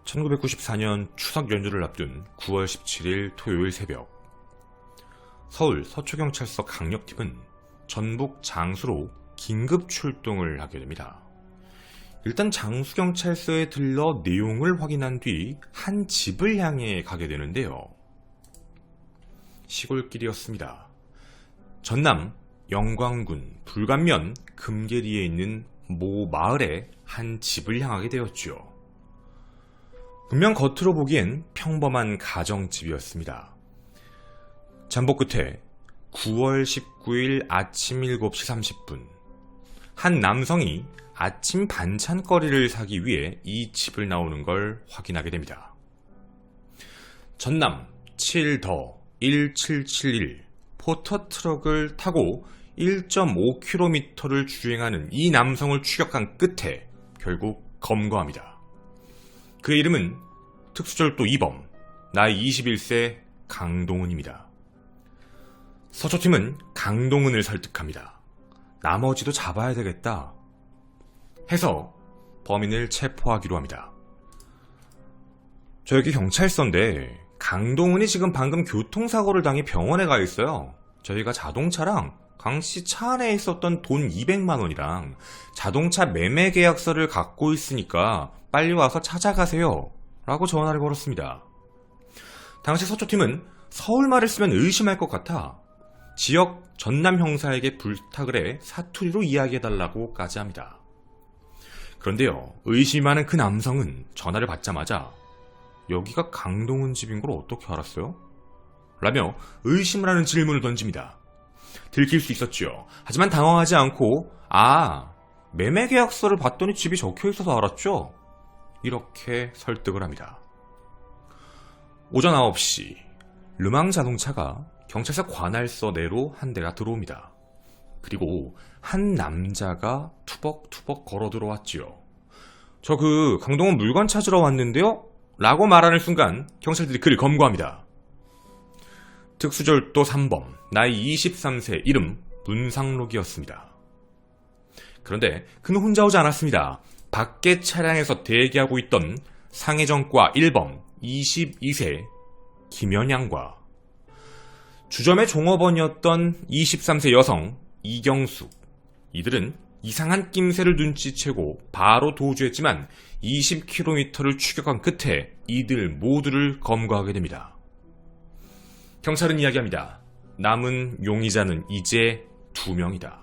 1994년 추석 연휴를 앞둔 9월 17일 토요일 새벽, 서울 서초경찰서 강력팀은 전북 장수로 긴급 출동을 하게 됩니다. 일단 장수경찰서에 들러 내용을 확인한 뒤 한 집을 향해 가게 되는데요. 시골길이었습니다. 전남 영광군 불감면 금계리에 있는 모 마을의 한 집을 향하게 되었죠. 분명 겉으로 보기엔 평범한 가정집이었습니다. 잠복 끝에 9월 19일 아침 7시 30분 한 남성이 아침 반찬거리를 사기 위해 이 집을 나오는 걸 확인하게 됩니다. 전남 7더 1771 포터트럭을 타고 1.5km를 주행하는 이 남성을 추격한 끝에 결국 검거합니다. 그의 이름은 특수절도 2범, 나이 21세 강동은입니다. 서초팀은 강동은을 설득합니다. 나머지도 잡아야 되겠다 해서 범인을 체포하기로 합니다. 저 여기 경찰서인데 강동은이 지금 방금 교통사고를 당해 병원에 가 있어요. 저희가 자동차랑 강씨 차 안에 있었던 돈 200만원이랑 자동차 매매 계약서를 갖고 있으니까 빨리 와서 찾아가세요 라고 전화를 걸었습니다. 당시 서초팀은 서울말을 쓰면 의심할 것 같아 지역 전남 형사에게 부탁을 해 사투리로 이야기해달라고까지 합니다. 그런데요, 의심이 많은 그 남성은 전화를 받자마자 여기가 강동은 집인 걸 어떻게 알았어요? 라며 의심을 하는 질문을 던집니다. 들킬 수 있었죠. 하지만 당황하지 않고 매매 계약서를 봤더니 집이 적혀있어서 알았죠? 이렇게 설득을 합니다. 오전 9시 르망 자동차가 경찰서 관할서 내로 한 대가 들어옵니다. 그리고 한 남자가 투벅투벅 걸어 들어왔지요. 저 강동은 물건 찾으러 왔는데요? 라고 말하는 순간 경찰들이 그를 검거합니다. 특수절도 3범, 나이 23세, 이름 문상록이었습니다. 그런데 그는 혼자 오지 않았습니다. 밖에 차량에서 대기하고 있던 상해정과 1범, 22세 김연양과 주점의 종업원이었던 23세 여성 이경숙, 이들은 이상한 낌새를 눈치채고 바로 도주했지만 20km를 추격한 끝에 이들 모두를 검거하게 됩니다. 경찰은 이야기합니다. 남은 용의자는 이제 2명이다.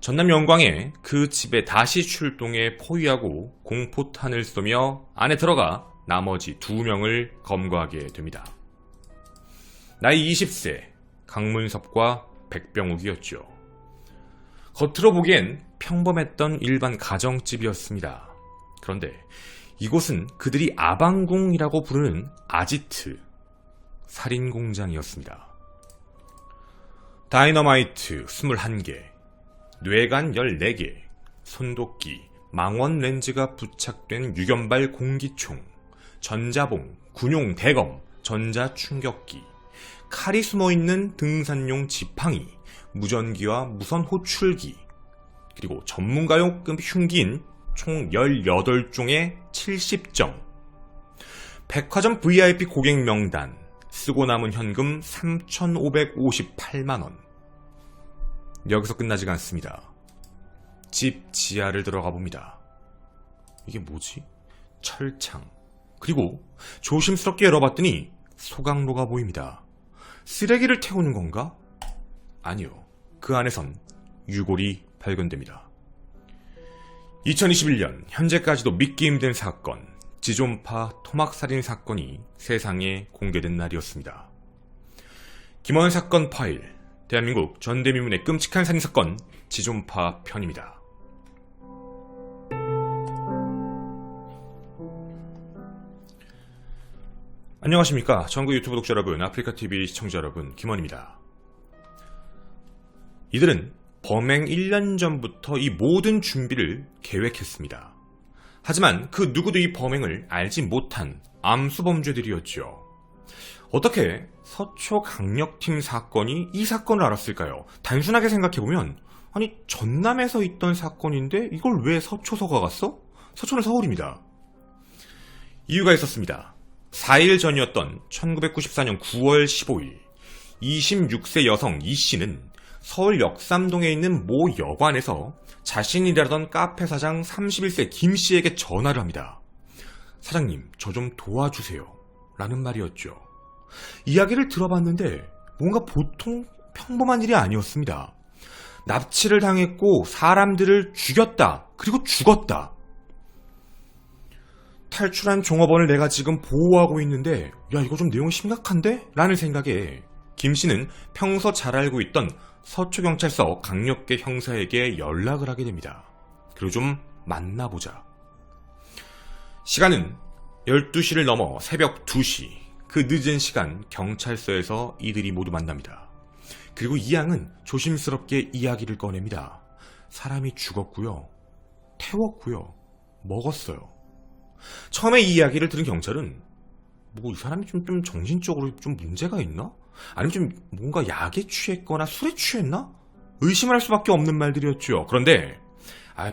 전남 영광에 그 집에 다시 출동해 포위하고 공포탄을 쏘며 안에 들어가 나머지 2명을 검거하게 됩니다. 나이 20세 강문섭과 백병욱이었죠. 겉으로 보기엔 평범했던 일반 가정집이었습니다. 그런데 이곳은 그들이 아방궁이라고 부르는 아지트 살인공장이었습니다. 다이너마이트 21개, 뇌관 14개, 손도끼, 망원 렌즈가 부착된 유견발 공기총, 전자봉, 군용 대검, 전자충격기, 칼이 숨어있는 등산용 지팡이, 무전기와 무선 호출기, 그리고 전문가용급 흉기인 총 18종의 70점, 백화점 VIP 고객 명단, 쓰고 남은 현금 3,558만원. 여기서 끝나지가 않습니다. 집 지하를 들어가 봅니다. 이게 뭐지? 철창. 그리고 조심스럽게 열어봤더니 소각로가 보입니다. 쓰레기를 태우는 건가? 아니요. 그 안에선 유골이 발견됩니다. 2021년 현재까지도 믿기 힘든 사건, 지존파 토막살인 사건이 세상에 공개된 날이었습니다. 김원 사건 파일, 대한민국 전대미문의 끔찍한 살인사건 지존파 편입니다. 안녕하십니까. 전국 유튜브 독자 여러분, 아프리카TV 시청자 여러분, 김원입니다. 이들은 범행 1년 전부터 이 모든 준비를 계획했습니다. 하지만 그 누구도 이 범행을 알지 못한 암수범죄들이었죠. 어떻게 서초강력팀 사건이 이 사건을 알았을까요? 단순하게 생각해보면 아니 전남에서 있던 사건인데 이걸 왜 서초서가 갔어? 서초는 서울입니다. 이유가 있었습니다. 4일 전이었던 1994년 9월 15일 26세 여성 이 씨는 서울 역삼동에 있는 모 여관에서 자신이 일하던 카페 사장 31세 김 씨에게 전화를 합니다. 사장님, 저 좀 도와주세요. 라는 말이었죠. 이야기를 들어봤는데 뭔가 보통 평범한 일이 아니었습니다. 납치를 당했고 사람들을 죽였다. 그리고 죽었다. 탈출한 종업원을 내가 지금 보호하고 있는데 야 이거 좀 내용 심각한데? 라는 생각에 김 씨는 평소 잘 알고 있던 서초경찰서 강력계 형사에게 연락을 하게 됩니다. 그리고 좀 만나보자. 시간은 12시를 넘어 새벽 2시. 그 늦은 시간 경찰서에서 이들이 모두 만납니다. 그리고 이 양은 조심스럽게 이야기를 꺼냅니다. 사람이 죽었고요. 태웠고요. 먹었어요. 처음에 이 이야기를 들은 경찰은 뭐 이 사람이 좀 정신적으로 좀 문제가 있나? 아니면 좀 뭔가 약에 취했거나 술에 취했나? 의심을 할 수밖에 없는 말들이었죠. 그런데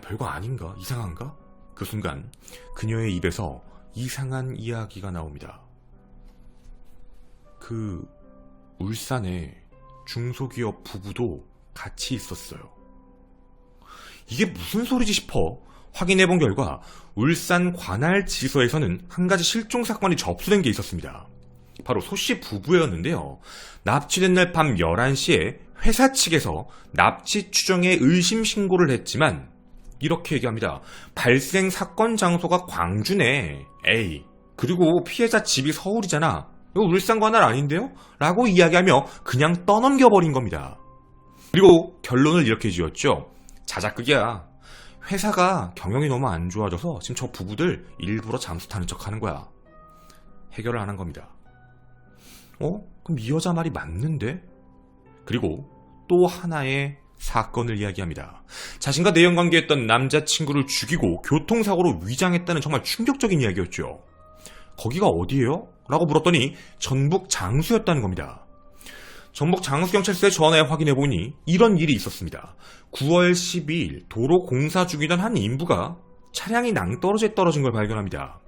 별거 아닌가? 이상한가? 그 순간 그녀의 입에서 이상한 이야기가 나옵니다. 그 울산에 중소기업 부부도 같이 있었어요. 이게 무슨 소리지 싶어 확인해본 결과 울산 관할지서에서는 한 가지 실종 사건이 접수된 게 있었습니다. 바로 소씨 부부였는데요. 납치된 날 밤 11시에 회사 측에서 납치 추정에 의심 신고를 했지만 이렇게 얘기합니다. 발생 사건 장소가 광주네. 에이, 그리고 피해자 집이 서울이잖아. 이거 울산 관할 아닌데요? 라고 이야기하며 그냥 떠넘겨버린 겁니다. 그리고 결론을 이렇게 지었죠. 자작극이야. 회사가 경영이 너무 안 좋아져서 지금 저 부부들 일부러 잠수 타는 척 하는 거야. 해결을 안 한 겁니다. 그럼 이 여자 말이 맞는데? 그리고 또 하나의 사건을 이야기합니다. 자신과 내연관계했던 남자친구를 죽이고 교통사고로 위장했다는 정말 충격적인 이야기였죠. 거기가 어디예요? 라고 물었더니 전북 장수였다는 겁니다. 전북 장수경찰서에 전화해 확인해보니 이런 일이 있었습니다. 9월 12일 도로 공사 중이던 한 인부가 차량이 낭떠러지에 떨어진 걸 발견합니다.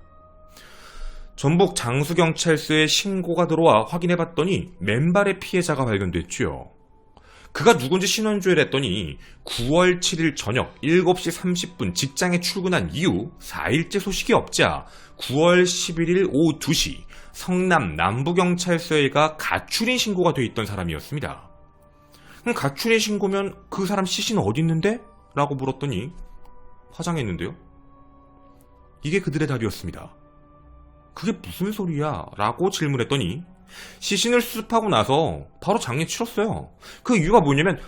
전북 장수경찰서에 신고가 들어와 확인해봤더니 맨발의 피해자가 발견됐죠. 그가 누군지 신원조회를 했더니 9월 7일 저녁 7시 30분 직장에 출근한 이후 4일째 소식이 없자 9월 11일 오후 2시 성남 남부경찰서에 가 가출인 신고가 돼 있던 사람이었습니다. 그럼 가출인 신고면 그 사람 시신은 어디 있는데? 라고 물었더니 화장했는데요. 이게 그들의 답이었습니다. 그게 무슨 소리야? 라고 질문했더니 시신을 수습하고 나서 바로 장례 치렀어요. 그 이유가 뭐냐면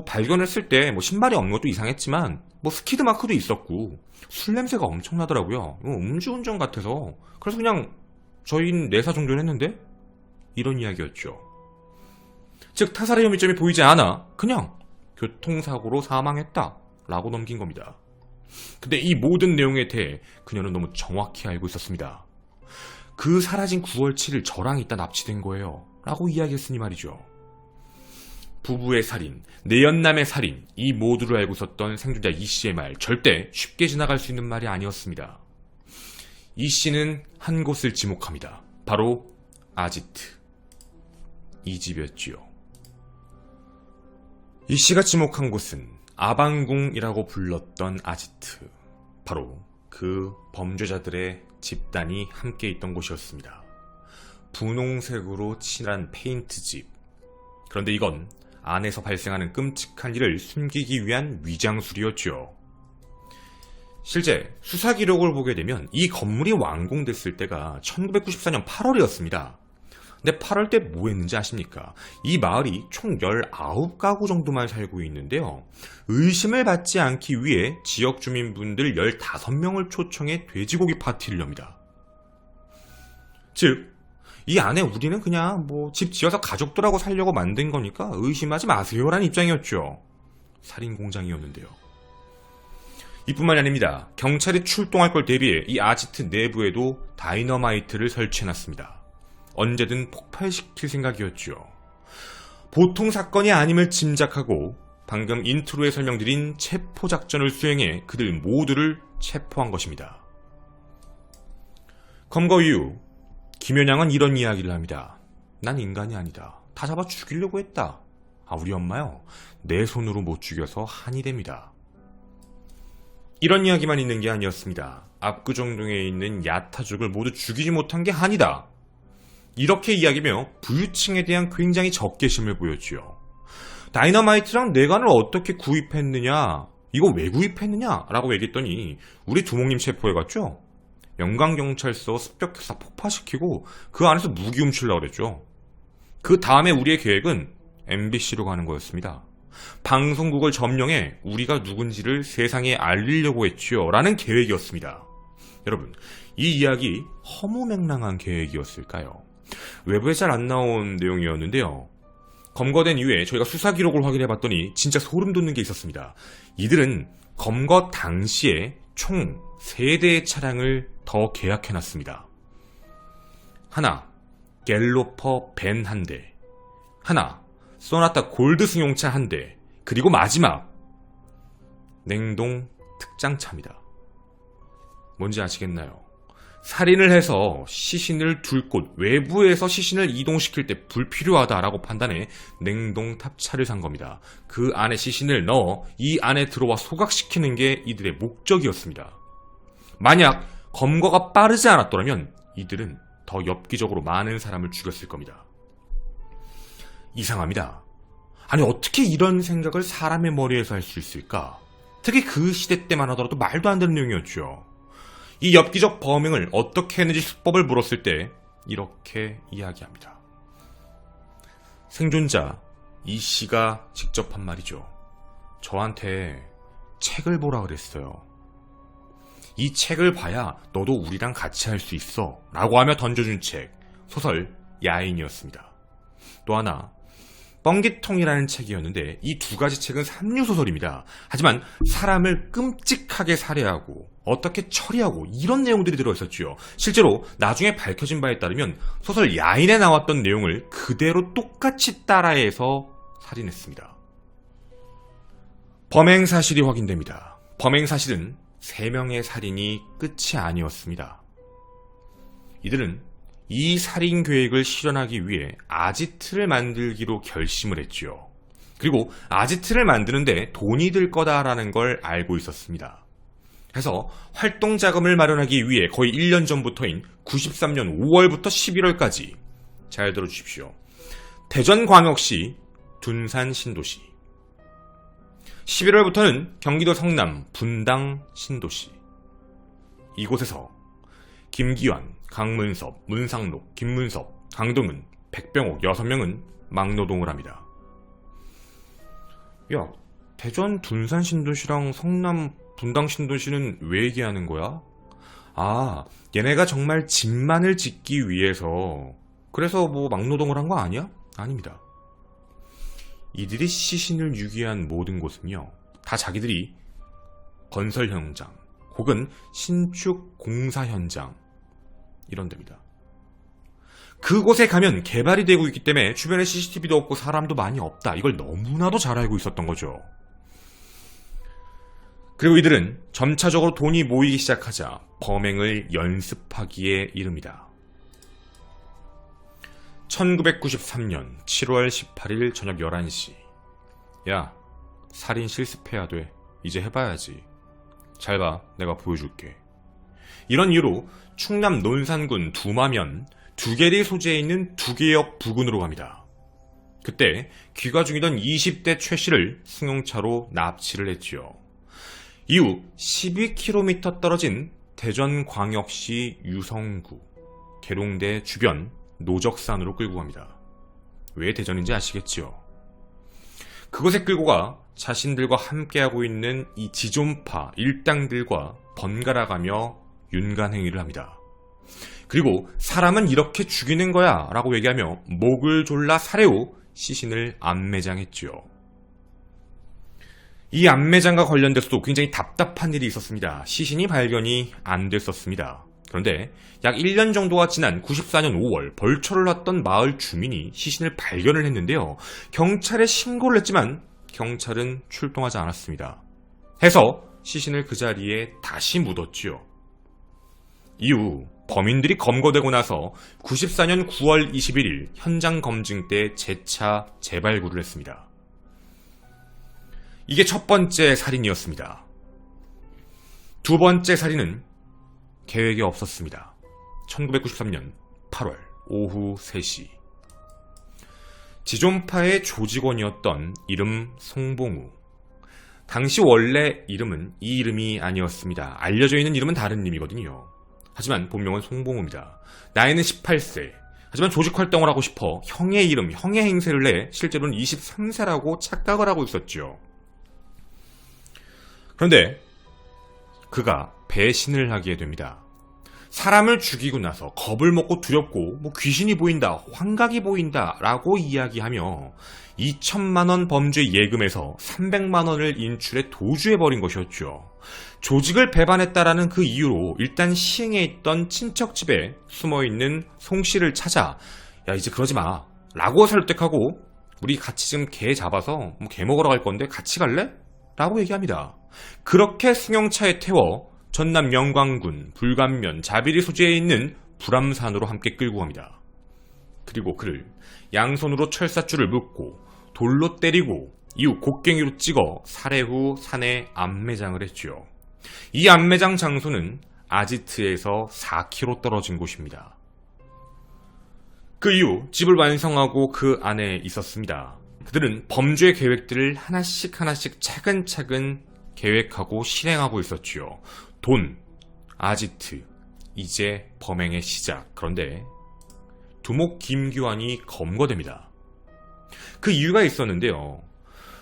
발견했을 때 신발이 없는 것도 이상했지만 스키드 마크도 있었고 술 냄새가 엄청나더라고요. 음주운전 같아서 그래서 그냥 저희는 내사 정도는 했는데 이런 이야기였죠. 즉 타살의 혐의점이 보이지 않아 그냥 교통사고로 사망했다 라고 넘긴 겁니다. 근데 이 모든 내용에 대해 그녀는 너무 정확히 알고 있었습니다. 그 사라진 9월 7일 저랑 있다 납치된 거예요 라고 이야기했으니 말이죠. 부부의 살인, 내연남의 살인, 이 모두를 알고 있었던 생존자 이 씨의 말 절대 쉽게 지나갈 수 있는 말이 아니었습니다. 이 씨는 한 곳을 지목합니다. 바로 아지트. 이 집이었지요. 이 씨가 지목한 곳은 아방궁이라고 불렀던 아지트. 바로 그 범죄자들의 집단이 함께 있던 곳이었습니다. 분홍색으로 칠한 페인트집. 그런데 이건 안에서 발생하는 끔찍한 일을 숨기기 위한 위장술이었죠. 실제 수사 기록을 보게 되면 이 건물이 완공됐을 때가 1994년 8월이었습니다. 근데 8월 때 뭐 했는지 아십니까? 이 마을이 총 19가구 정도만 살고 있는데요. 의심을 받지 않기 위해 지역 주민분들 15명을 초청해 돼지고기 파티를 엽니다. 즉, 이 안에 우리는 그냥 집 지어서 가족들하고 살려고 만든 거니까 의심하지 마세요라는 입장이었죠. 살인 공장이었는데요. 이뿐만이 아닙니다. 경찰이 출동할 걸 대비해 이 아지트 내부에도 다이너마이트를 설치해놨습니다. 언제든 폭발시킬 생각이었죠. 보통 사건이 아님을 짐작하고 방금 인트로에 설명드린 체포작전을 수행해 그들 모두를 체포한 것입니다. 검거 이후 김연양은 이런 이야기를 합니다. 난 인간이 아니다. 다 잡아 죽이려고 했다. 우리 엄마요. 내 손으로 못 죽여서 한이 됩니다. 이런 이야기만 있는 게 아니었습니다. 압구정동에 있는 야타족을 모두 죽이지 못한 게 한이다. 이렇게 이야기며 부유층에 대한 굉장히 적개심을 보였지요. 다이너마이트랑 뇌관을 어떻게 구입했느냐, 이거 왜 구입했느냐 라고 얘기했더니 우리 두목님 체포해갔죠. 영광경찰서 습격해서 폭파시키고 그 안에서 무기 훔치려고 그랬죠. 그 다음에 우리의 계획은 MBC로 가는 거였습니다. 방송국을 점령해 우리가 누군지를 세상에 알리려고 했지요 라는 계획이었습니다. 여러분, 이 이야기 허무맹랑한 계획이었을까요? 외부에 잘 안 나온 내용이었는데요. 검거된 이후에 저희가 수사 기록을 확인해봤더니 진짜 소름 돋는 게 있었습니다. 이들은 검거 당시에 총 3대의 차량을 더 계약해놨습니다. 하나, 갤로퍼 벤 1대, 하나, 소나타 골드 승용차 1대, 그리고 마지막, 냉동 특장차입니다. 뭔지 아시겠나요? 살인을 해서 시신을 둘 곳, 외부에서 시신을 이동시킬 때 불필요하다라고 판단해 냉동 탑차를 산 겁니다. 그 안에 시신을 넣어 이 안에 들어와 소각시키는 게 이들의 목적이었습니다. 만약 검거가 빠르지 않았더라면 이들은 더 엽기적으로 많은 사람을 죽였을 겁니다. 이상합니다. 아니, 어떻게 이런 생각을 사람의 머리에서 할 수 있을까? 특히 그 시대 때만 하더라도 말도 안 되는 내용이었죠. 이 엽기적 범행을 어떻게 했는지 수법을 물었을 때 이렇게 이야기합니다. 생존자 이 씨가 직접 한 말이죠. 저한테 책을 보라 그랬어요. 이 책을 봐야 너도 우리랑 같이 할 수 있어 라고 하며 던져준 책, 소설 야인이었습니다. 또 하나, 뻥기통이라는 책이었는데 이 두 가지 책은 삼류소설입니다. 하지만 사람을 끔찍하게 살해하고 어떻게 처리하고 이런 내용들이 들어있었지요. 실제로 나중에 밝혀진 바에 따르면 소설 야인에 나왔던 내용을 그대로 똑같이 따라해서 살인했습니다. 범행 사실이 확인됩니다. 범행 사실은 3명의 살인이 끝이 아니었습니다. 이들은 이 살인 계획을 실현하기 위해 아지트를 만들기로 결심을 했죠. 그리고 아지트를 만드는데 돈이 들 거다라는 걸 알고 있었습니다. 해서 활동 자금을 마련하기 위해 거의 1년 전부터인 93년 5월부터 11월까지, 잘 들어주십시오. 대전광역시 둔산 신도시, 11월부터는 경기도 성남 분당 신도시, 이곳에서 김기환, 강문섭, 문상록, 김문섭, 강동은, 백병옥 6명은 막노동을 합니다. 야, 대전 둔산 신도시랑 성남 분당 신도시는 왜 얘기하는 거야? 얘네가 정말 집만을 짓기 위해서, 그래서 뭐 막노동을 한 거 아니야? 아닙니다. 이들이 시신을 유기한 모든 곳은요, 다 자기들이 건설 현장 혹은 신축 공사 현장 이런 데입니다. 그곳에 가면 개발이 되고 있기 때문에 주변에 CCTV도 없고 사람도 많이 없다. 이걸 너무나도 잘 알고 있었던 거죠. 그리고 이들은 점차적으로 돈이 모이기 시작하자 범행을 연습하기에 이릅니다. 1993년 7월 18일 저녁 11시. 야, 살인 실습해야 돼. 이제 해봐야지. 잘 봐, 내가 보여줄게. 이런 이유로 충남 논산군 두마면 두계리 소재에 있는 두계역 부근으로 갑니다. 그때 귀가 중이던 20대 최 씨를 승용차로 납치를 했지요. 이후 12km 떨어진 대전광역시 유성구 계룡대 주변 노적산으로 끌고 갑니다. 왜 대전인지 아시겠지요? 그곳에 끌고 가 자신들과 함께하고 있는 이 지존파 일당들과 번갈아가며 윤간행위를 합니다. 그리고 사람은 이렇게 죽이는 거야 라고 얘기하며 목을 졸라 살해 후 시신을 암매장했지요. 이 암매장과 관련돼서도 굉장히 답답한 일이 있었습니다. 시신이 발견이 안 됐었습니다. 그런데 약 1년 정도가 지난 94년 5월 벌초를 놨던 마을 주민이 시신을 발견을 했는데요. 경찰에 신고를 했지만 경찰은 출동하지 않았습니다. 해서 시신을 그 자리에 다시 묻었지요. 이후 범인들이 검거되고 나서 94년 9월 21일 현장 검증 때 재차 재발굴을 했습니다. 이게 첫 번째 살인이었습니다. 두 번째 살인은 계획이 없었습니다. 1993년 8월 오후 3시. 지존파의 조직원이었던 이름 송봉우. 당시 원래 이름은 이 이름이 아니었습니다. 알려져 있는 이름은 다른 이름이거든요. 하지만 본명은 송봉우입니다. 나이는 18세. 하지만 조직 활동을 하고 싶어 형의 이름, 형의 행세를 내 실제로는 23세라고 착각을 하고 있었죠. 그런데 그가 배신을 하게 됩니다. 사람을 죽이고 나서 겁을 먹고 두렵고 귀신이 보인다, 환각이 보인다 라고 이야기하며 2천만원 범죄 예금에서 300만원을 인출해 도주해버린 것이었죠. 조직을 배반했다라는 그 이유로 일단 시흥에 있던 친척집에 숨어있는 송씨를 찾아 야 이제 그러지 마 라고 설득하고 우리 같이 지금 개 잡아서 개 먹으러 갈 건데 같이 갈래? 라고 얘기합니다. 그렇게 승용차에 태워 전남 영광군 불감면 자비리 소재에 있는 불암산으로 함께 끌고 갑니다. 그리고 그를 양손으로 철사줄을 묶고 돌로 때리고 이후 곡괭이로 찍어 살해 후 산에 암매장을 했죠. 이 암매장 장소는 아지트에서 4km 떨어진 곳입니다. 그 이후 집을 완성하고 그 안에 있었습니다. 그들은 범죄 계획들을 하나씩 차근차근 계획하고 실행하고 있었지요. 돈, 아지트, 이제 범행의 시작. 그런데 두목 김규환이 검거됩니다. 그 이유가 있었는데요.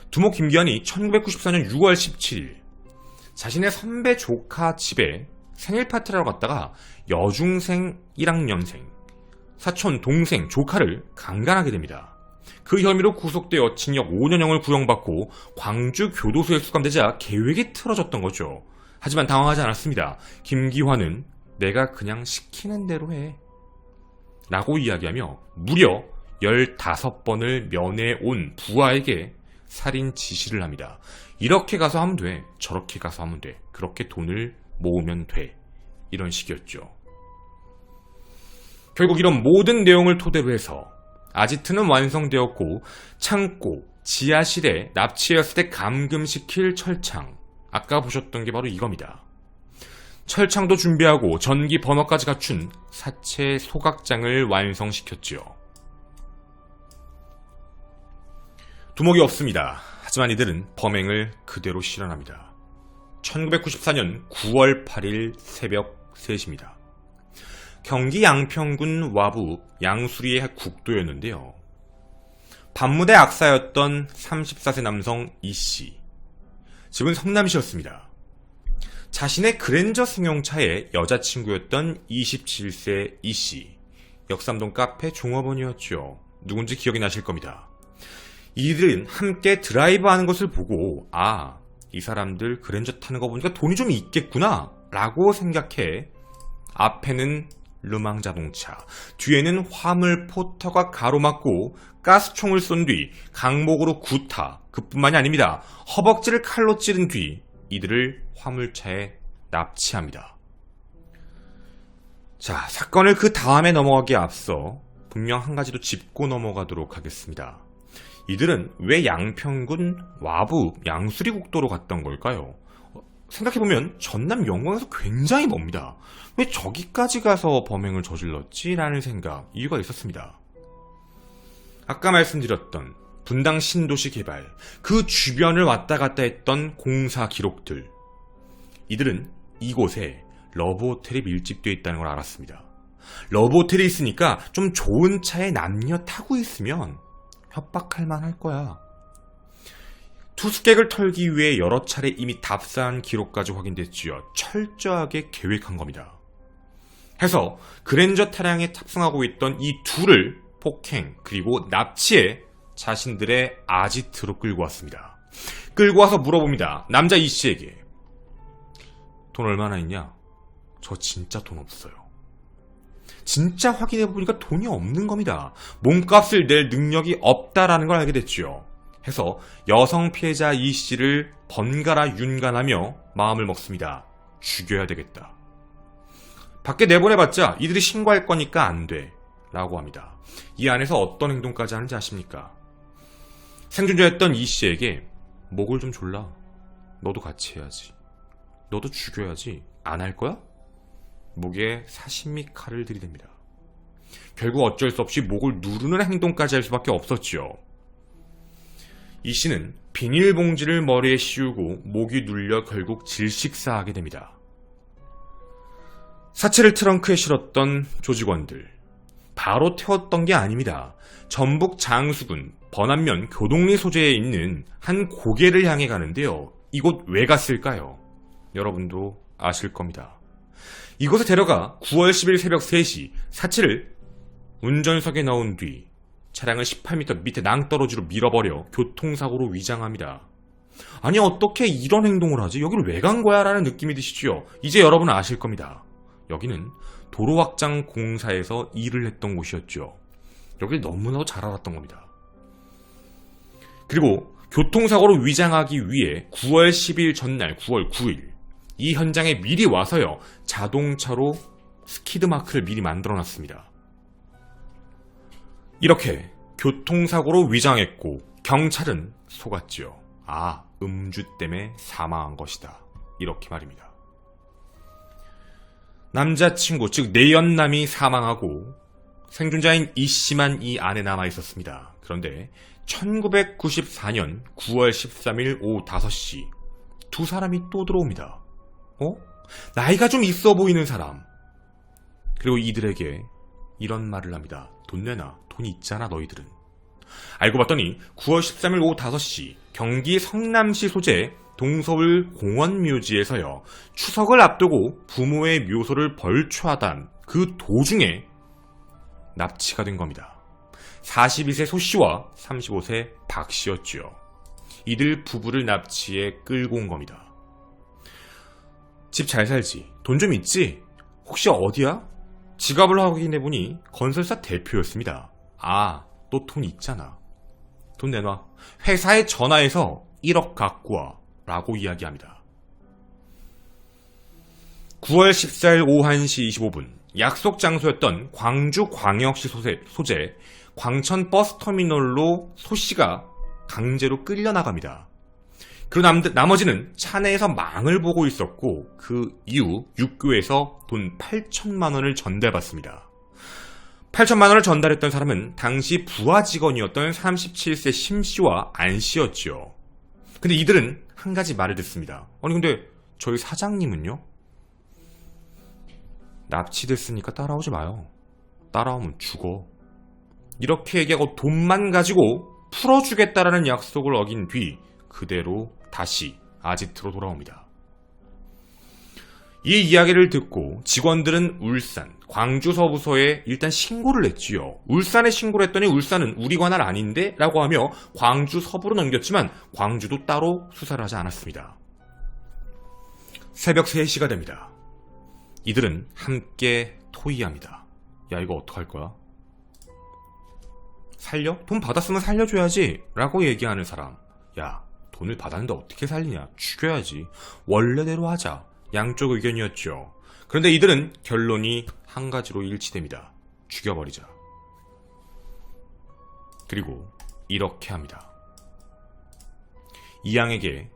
두목 김규환이 1994년 6월 17일 자신의 선배 조카 집에 생일 파티를 하러 갔다가 여중생 1학년생, 사촌 동생 조카를 강간하게 됩니다. 그 혐의로 구속되어 징역 5년형을 구형받고 광주 교도소에 수감되자 계획이 틀어졌던 거죠. 하지만 당황하지 않았습니다. 김기환은 내가 그냥 시키는 대로 해 라고 이야기하며 무려 15번을 면회 온 부하에게 살인 지시를 합니다. 이렇게 가서 하면 돼, 저렇게 가서 하면 돼, 그렇게 돈을 모으면 돼, 이런 식이었죠. 결국 이런 모든 내용을 토대로 해서 아지트는 완성되었고 창고, 지하실에 납치했을 때 감금시킬 철창, 아까 보셨던 게 바로 이겁니다. 철창도 준비하고 전기 버너까지 갖춘 사체 소각장을 완성시켰지요. 두목이 없습니다. 하지만 이들은 범행을 그대로 실현합니다. 1994년 9월 8일 새벽 3시입니다. 경기 양평군 와부 양수리의 국도였는데요. 밤무대 악사였던 34세 남성 이씨. 집은 성남시였습니다. 자신의 그랜저 승용차의 여자친구였던 27세 이씨. 역삼동 카페 종업원이었죠. 누군지 기억이 나실 겁니다. 이들은 함께 드라이브하는 것을 보고 이 사람들 그랜저 타는 거 보니까 돈이 좀 있겠구나 라고 생각해 앞에는 르망 자동차, 뒤에는 화물 포터가 가로막고 가스총을 쏜 뒤 강목으로 구타, 그뿐만이 아닙니다. 허벅지를 칼로 찌른 뒤 이들을 화물차에 납치합니다. 자, 사건을 그 다음에 넘어가기에 앞서 분명 한 가지도 짚고 넘어가도록 하겠습니다. 이들은 왜 양평군 와부 양수리 국도로 갔던 걸까요? 생각해보면 전남 영광에서 굉장히 멉니다. 왜 저기까지 가서 범행을 저질렀지? 라는 생각, 이유가 있었습니다. 아까 말씀드렸던 분당 신도시 개발, 그 주변을 왔다 갔다 했던 공사 기록들. 이들은 이곳에 러브호텔이 밀집되어 있다는 걸 알았습니다. 러브호텔이 있으니까 좀 좋은 차에 남녀 타고 있으면 협박할 만할 거야. 투스객을 털기 위해 여러 차례 이미 답사한 기록까지 확인됐지요. 철저하게 계획한 겁니다. 해서 그랜저 차량에 탑승하고 있던 이 둘을 폭행 그리고 납치해 자신들의 아지트로 끌고 왔습니다. 끌고 와서 물어봅니다. 남자 이씨에게. 돈 얼마나 있냐? 저 진짜 돈 없어요. 진짜 확인해보니까 돈이 없는 겁니다. 몸값을 낼 능력이 없다라는 걸 알게 됐죠. 해서 여성 피해자 이씨를 번갈아 윤간하며 마음을 먹습니다. 죽여야 되겠다. 밖에 내보내봤자 이들이 신고할 거니까 안 돼. 라고 합니다. 이 안에서 어떤 행동까지 하는지 아십니까? 생존자였던 이 씨에게 목을 좀 졸라. 너도 같이 해야지. 너도 죽여야지. 안 할 거야? 목에 사시미 칼을 들이댑니다. 결국 어쩔 수 없이 목을 누르는 행동까지 할 수밖에 없었지요. 이 씨는 비닐봉지를 머리에 씌우고 목이 눌려 결국 질식사하게 됩니다. 사체를 트렁크에 실었던 조직원들. 바로 태웠던 게 아닙니다. 전북 장수군 번안면 교동리 소재에 있는 한 고개를 향해 가는데요. 이곳 왜 갔을까요? 여러분도 아실 겁니다. 이곳에 데려가 9월 10일 새벽 3시 사체를 운전석에 넣은 뒤 차량을 18m 밑에 낭떠러지로 밀어버려 교통사고로 위장합니다. 아니 어떻게 이런 행동을 하지? 여기를 왜 간 거야? 라는 느낌이 드시죠? 이제 여러분은 아실 겁니다. 여기는 도로확장 공사에서 일을 했던 곳이었죠. 여길 너무나도 잘 알았던 겁니다. 그리고 교통사고로 위장하기 위해 9월 10일 전날 9월 9일 이 현장에 미리 와서요. 자동차로 스키드마크를 미리 만들어놨습니다. 이렇게 교통사고로 위장했고 경찰은 속았지요. 아, 음주 때문에 사망한 것이다. 이렇게 말입니다. 남자친구, 즉 내연남이 사망하고 생존자인 이 씨만 이 안에 남아있었습니다. 그런데 1994년 9월 13일 오후 5시 두 사람이 또 들어옵니다. 나이가 좀 있어 보이는 사람. 그리고 이들에게 이런 말을 합니다. 돈 내놔. 돈 있잖아 너희들은. 알고 봤더니 9월 13일 오후 5시 경기 성남시 소재 동서울 공원묘지에서요. 추석을 앞두고 부모의 묘소를 벌초하던 그 도중에 납치가 된 겁니다. 42세 소 씨와 35세 박 씨였지요. 이들 부부를 납치해 끌고 온 겁니다. 집 잘 살지? 돈 좀 있지? 혹시 어디야? 지갑을 확인해보니 건설사 대표였습니다. 아, 너 돈 있잖아. 돈 내놔. 회사에 전화해서 1억 갖고 와. 라고 이야기합니다. 9월 14일 오후 1시 25분 약속 장소였던 광주광역시 소재 광천 버스터미널로 소씨가 강제로 끌려나갑니다. 그리고 나머지는 차 내에서 망을 보고 있었고 그 이후 육교에서 돈 8천만 원을 전달받습니다. 8천만 원을 전달했던 사람은 당시 부하 직원이었던 37세 심씨와 안씨였지요. 근데 이들은 한 가지 말을 듣습니다. 아니 근데 저희 사장님은요? 납치됐으니까 따라오지 마요. 따라오면 죽어. 이렇게 얘기하고 돈만 가지고 풀어주겠다라는 약속을 어긴 뒤 그대로 다시 아지트로 돌아옵니다. 이 이야기를 듣고 직원들은 울산, 광주 서부서에 일단 신고를 했지요. 울산에 신고를 했더니 울산은 우리 관할 아닌데? 라고 하며 광주 서부로 넘겼지만 광주도 따로 수사를 하지 않았습니다. 새벽 3시가 됩니다. 이들은 함께 토의합니다. 야 이거 어떡할 거야? 살려? 돈 받았으면 살려줘야지 라고 얘기하는 사람. 야 돈을 받았는데 어떻게 살리냐? 죽여야지. 원래대로 하자. 양쪽 의견이었죠. 그런데 이들은 결론이 한 가지로 일치됩니다. 죽여버리자. 그리고 이렇게 합니다. 이양에게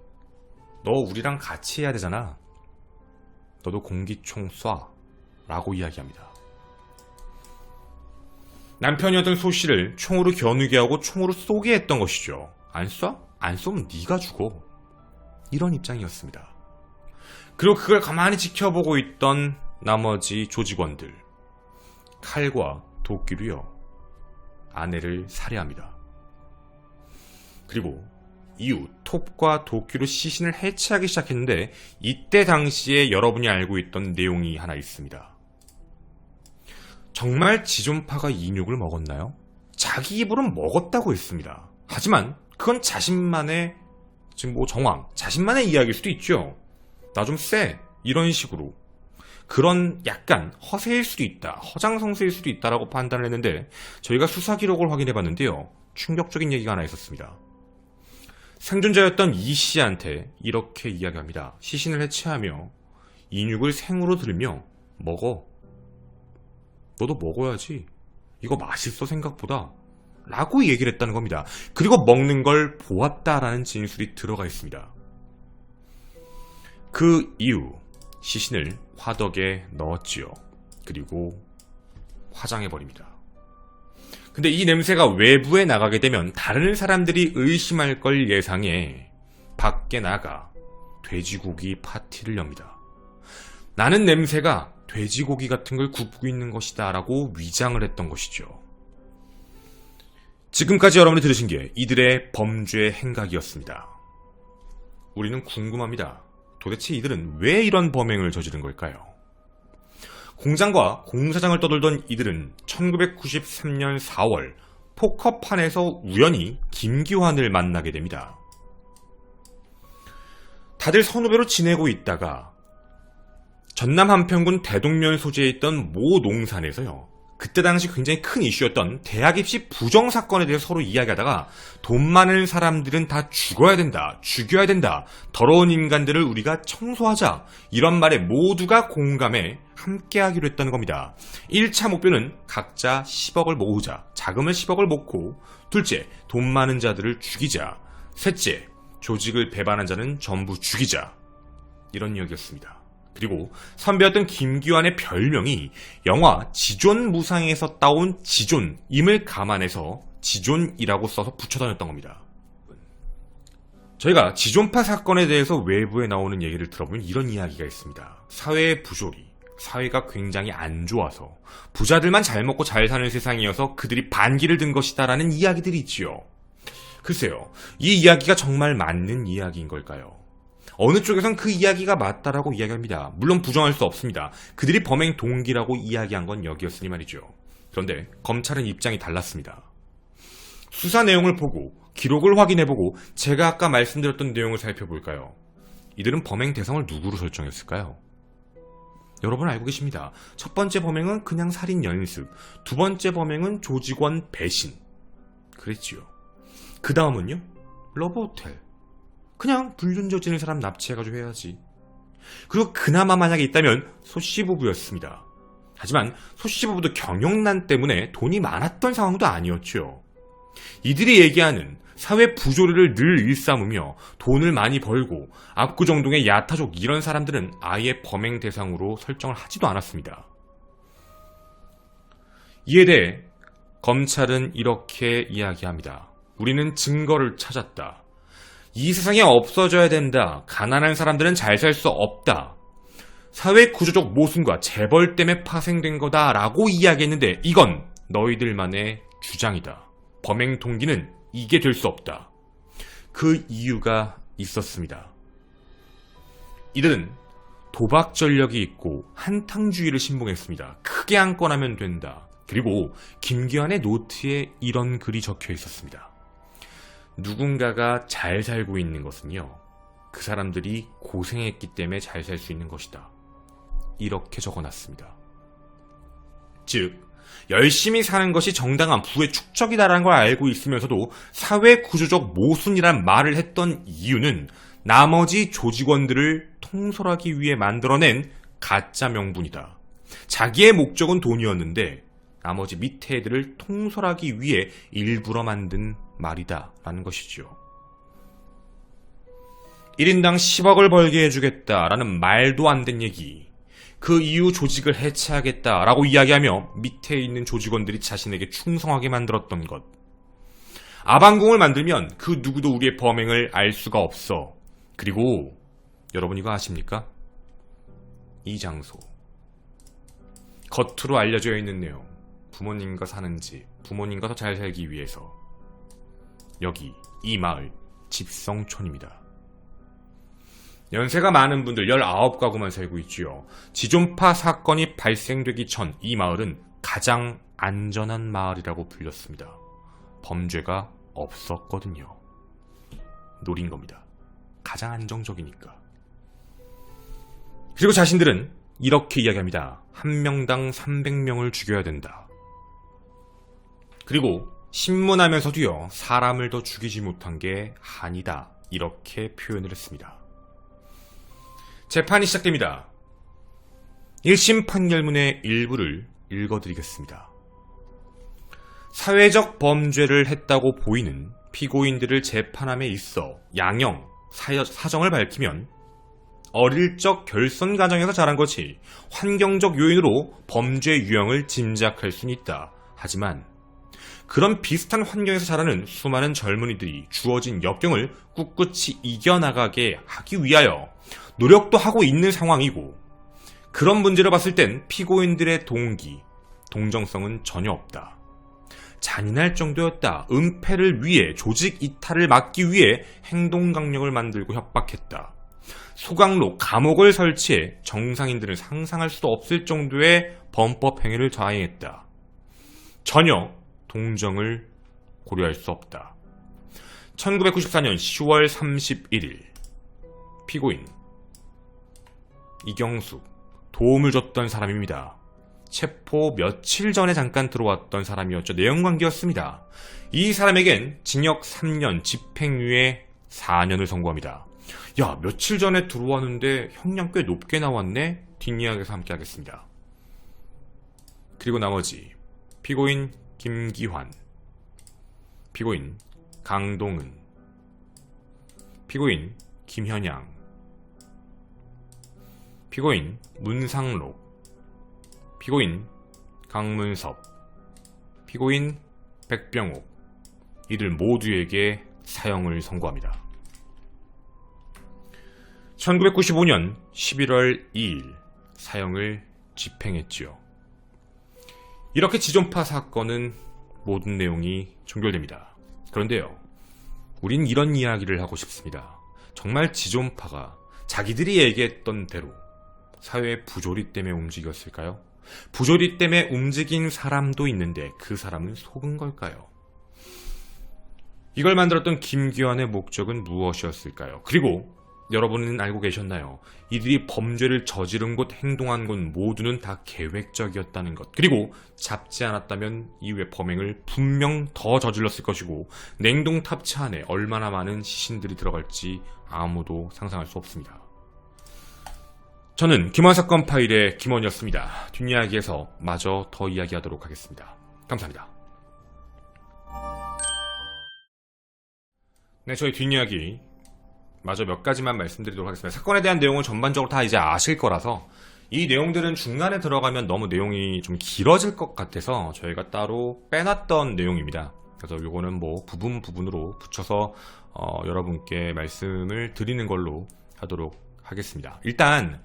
너 우리랑 같이 해야 되잖아. 너도 공기총 쏴 라고 이야기합니다. 남편이었던 소씨를 총으로 겨누게 하고 총으로 쏘게 했던 것이죠. 안 쏴? 안 쏘면 네가 죽어. 이런 입장이었습니다. 그리고 그걸 가만히 지켜보고 있던 나머지 조직원들. 칼과 도끼로요. 아내를 살해합니다. 그리고 이후 톱과 도끼로 시신을 해체하기 시작했는데 이때 당시에 여러분이 알고 있던 내용이 하나 있습니다. 정말 지존파가 인육을 먹었나요? 자기 입으로는 먹었다고 했습니다. 하지만 그건 자신만의 지금 정황, 자신만의 이야기일 수도 있죠. 나 좀 쎄. 이런 식으로. 그런 약간 허세일 수도 있다. 허장성세일 수도 있다라고 판단을 했는데 저희가 수사 기록을 확인해봤는데요. 충격적인 얘기가 하나 있었습니다. 생존자였던 이 씨한테 이렇게 이야기합니다. 시신을 해체하며 인육을 생으로 들며 먹어. 너도 먹어야지. 이거 맛있어 생각보다. 라고 얘기를 했다는 겁니다. 그리고 먹는 걸 보았다라는 진술이 들어가 있습니다. 그 이후 시신을 화덕에 넣었지요. 그리고 화장해버립니다. 근데 이 냄새가 외부에 나가게 되면 다른 사람들이 의심할 걸 예상해 밖에 나가 돼지고기 파티를 엽니다. 나는 냄새가 돼지고기 같은 걸 굽고 있는 것이다 라고 위장을 했던 것이죠. 지금까지 여러분이 들으신 게 이들의 범죄 행각이었습니다. 우리는 궁금합니다. 도대체 이들은 왜 이런 범행을 저지른 걸까요? 공장과 공사장을 떠돌던 이들은 1993년 4월 포커판에서 우연히 김기환을 만나게 됩니다. 다들 선후배로 지내고 있다가 전남 한평군 대동면 소재에 있던 모 농산에서요. 그때 당시 굉장히 큰 이슈였던 대학 입시 부정 사건에 대해서 서로 이야기하다가 돈 많은 사람들은 다 죽어야 된다, 죽여야 된다, 더러운 인간들을 우리가 청소하자 이런 말에 모두가 공감해 함께하기로 했다는 겁니다. 1차 목표는 각자 10억을 모으자, 자금을 10억을 모고, 둘째, 돈 많은 자들을 죽이자, 셋째, 조직을 배반한 자는 전부 죽이자, 이런 이야기였습니다. 그리고 선배였던 김기환의 별명이 영화 지존 무상에서 따온 지존임을 감안해서 지존이라고 써서 붙여다녔던 겁니다. 저희가 지존파 사건에 대해서 외부에 나오는 얘기를 들어보면 이런 이야기가 있습니다. 사회의 부조리, 사회가 굉장히 안 좋아서 부자들만 잘 먹고 잘 사는 세상이어서 그들이 반기를 든 것이다라는 이야기들이 있지요. 글쎄요, 이 이야기가 정말 맞는 이야기인 걸까요? 어느 쪽에선 그 이야기가 맞다라고 이야기합니다. 물론 부정할 수 없습니다. 그들이 범행 동기라고 이야기한 건 여기였으니 말이죠. 그런데 검찰은 입장이 달랐습니다. 수사 내용을 보고 기록을 확인해보고 제가 아까 말씀드렸던 내용을 살펴볼까요? 이들은 범행 대상을 누구로 설정했을까요? 여러분 알고 계십니다. 첫 번째 범행은 그냥 살인 연습, 두 번째 범행은 조직원 배신. 그랬지요. 그 다음은요? 러브호텔. 그냥 불륜 저지른 사람 납치해가지고 해야지. 그리고 그나마 만약에 있다면 소씨부부였습니다. 하지만 소씨부부도 경영난 때문에 돈이 많았던 상황도 아니었죠. 이들이 얘기하는 사회 부조리를 늘 일삼으며 돈을 많이 벌고 압구정동의 야타족 이런 사람들은 아예 범행 대상으로 설정을 하지도 않았습니다. 이에 대해 검찰은 이렇게 이야기합니다. 우리는 증거를 찾았다. 이 세상에 없어져야 된다. 가난한 사람들은 잘 살 수 없다. 사회 구조적 모순과 재벌 때문에 파생된 거다 라고 이야기했는데 이건 너희들만의 주장이다. 범행 동기는 이게 될 수 없다. 그 이유가 있었습니다. 이들은 도박 전력이 있고 한탕주의를 신봉했습니다. 크게 한 건 하면 된다. 그리고 김기환의 노트에 이런 글이 적혀 있었습니다. 누군가가 잘 살고 있는 것은요, 그 사람들이 고생했기 때문에 잘 살 수 있는 것이다. 이렇게 적어놨습니다. 즉, 열심히 사는 것이 정당한 부의 축적이다라는 걸 알고 있으면서도 사회 구조적 모순이란 말을 했던 이유는 나머지 조직원들을 통솔하기 위해 만들어낸 가짜 명분이다. 자기의 목적은 돈이었는데 나머지 밑에 애들을 통솔하기 위해 일부러 만든 말이다 라는 것이죠. 1인당 10억을 벌게 해주겠다라는 말도 안 된 얘기, 그 이후 조직을 해체하겠다라고 이야기하며 밑에 있는 조직원들이 자신에게 충성하게 만들었던 것. 아방궁을 만들면 그 누구도 우리의 범행을 알 수가 없어. 그리고 여러분 이거 아십니까? 이 장소, 겉으로 알려져 있는 내용, 부모님과 사는 집, 부모님과 더 잘 살기 위해서, 여기 이 마을 집성촌입니다. 연세가 많은 분들 19가구만 살고 있지요. 지존파 사건이 발생되기 전 이 마을은 가장 안전한 마을이라고 불렸습니다. 범죄가 없었거든요. 노린 겁니다. 가장 안정적이니까. 그리고 자신들은 이렇게 이야기합니다. 한 명당 300명을 죽여야 된다. 그리고 신문하면서도요, 사람을 더 죽이지 못한 게 한이다. 이렇게 표현을 했습니다. 재판이 시작됩니다. 1심 판결문의 일부를 읽어드리겠습니다. 사회적 범죄를 했다고 보이는 피고인들을 재판함에 있어 양형, 사정을 밝히면 어릴 적 결손 가정에서 자란 것이 환경적 요인으로 범죄 유형을 짐작할 수는 있다. 하지만 그런 비슷한 환경에서 자라는 수많은 젊은이들이 주어진 역경을 꿋꿋이 이겨나가게 하기 위하여 노력도 하고 있는 상황이고, 그런 문제를 봤을 땐 피고인들의 동기, 동정성은 전혀 없다. 잔인할 정도였다. 은폐를 위해, 조직 이탈을 막기 위해 행동 강령을 만들고 협박했다. 소강로, 감옥을 설치해 정상인들은 상상할 수도 없을 정도의 범법 행위를 자행했다. 전혀 동정을 고려할 수 없다. 1994년 10월 31일 피고인 이경숙, 도움을 줬던 사람입니다. 체포 며칠 전에 잠깐 들어왔던 사람이었죠. 내연관계였습니다. 이 사람에겐 징역 3년, 집행유예 4년을 선고합니다. 야, 며칠 전에 들어왔는데 형량 꽤 높게 나왔네? 뒷이야기에서 함께 하겠습니다. 그리고 나머지 피고인 김기환, 피고인 강동은, 피고인 김현양, 피고인 문상록, 피고인 강문섭, 피고인 백병옥, 이들 모두에게 사형을 선고합니다. 1995년 11월 2일 사형을 집행했지요. 이렇게 지존파 사건은 모든 내용이 종결됩니다. 그런데요, 우린 이런 이야기를 하고 싶습니다. 정말 지존파가 자기들이 얘기했던 대로 사회의 부조리 때문에 움직였을까요? 부조리 때문에 움직인 사람도 있는데 그 사람은 속은 걸까요? 이걸 만들었던 김기환의 목적은 무엇이었을까요? 그리고 여러분은 알고 계셨나요? 이들이 범죄를 저지른 곳, 행동한 곳 모두는 다 계획적이었다는 것. 그리고 잡지 않았다면 이후에 범행을 분명 더 저질렀을 것이고, 냉동탑차 안에 얼마나 많은 시신들이 들어갈지 아무도 상상할 수 없습니다. 저는 김원 사건 파일의 김원이었습니다. 뒷이야기에서 마저 더 이야기하도록 하겠습니다. 감사합니다. 네, 저희 뒷이야기 마저 몇 가지만 말씀드리도록 하겠습니다. 사건에 대한 내용을 전반적으로 다 이제 아실 거라서 이 내용들은 중간에 들어가면 너무 내용이 좀 길어질 것 같아서 저희가 따로 빼놨던 내용입니다. 그래서 이거는 뭐 부분으로 붙여서 여러분께 말씀을 드리는 걸로 하도록 하겠습니다. 일단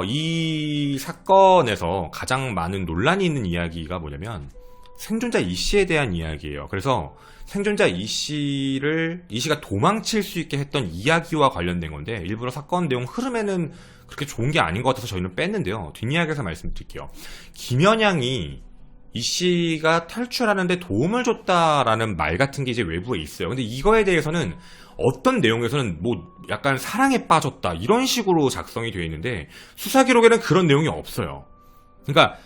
이 사건에서 가장 많은 논란이 있는 이야기가 뭐냐면 생존자 이 씨에 대한 이야기예요. 그래서 생존자 이 씨가 도망칠 수 있게 했던 이야기와 관련된 건데, 일부러 사건 내용 흐름에는 그렇게 좋은 게 아닌 것 같아서 저희는 뺐는데요. 뒷이야기에서 말씀드릴게요. 김현양이 이 씨가 탈출하는데 도움을 줬다라는 말 같은 게 이제 외부에 있어요. 근데 이거에 대해서는 어떤 내용에서는 뭐 약간 사랑에 빠졌다 이런 식으로 작성이 되어 있는데, 수사 기록에는 그런 내용이 없어요. 그러니까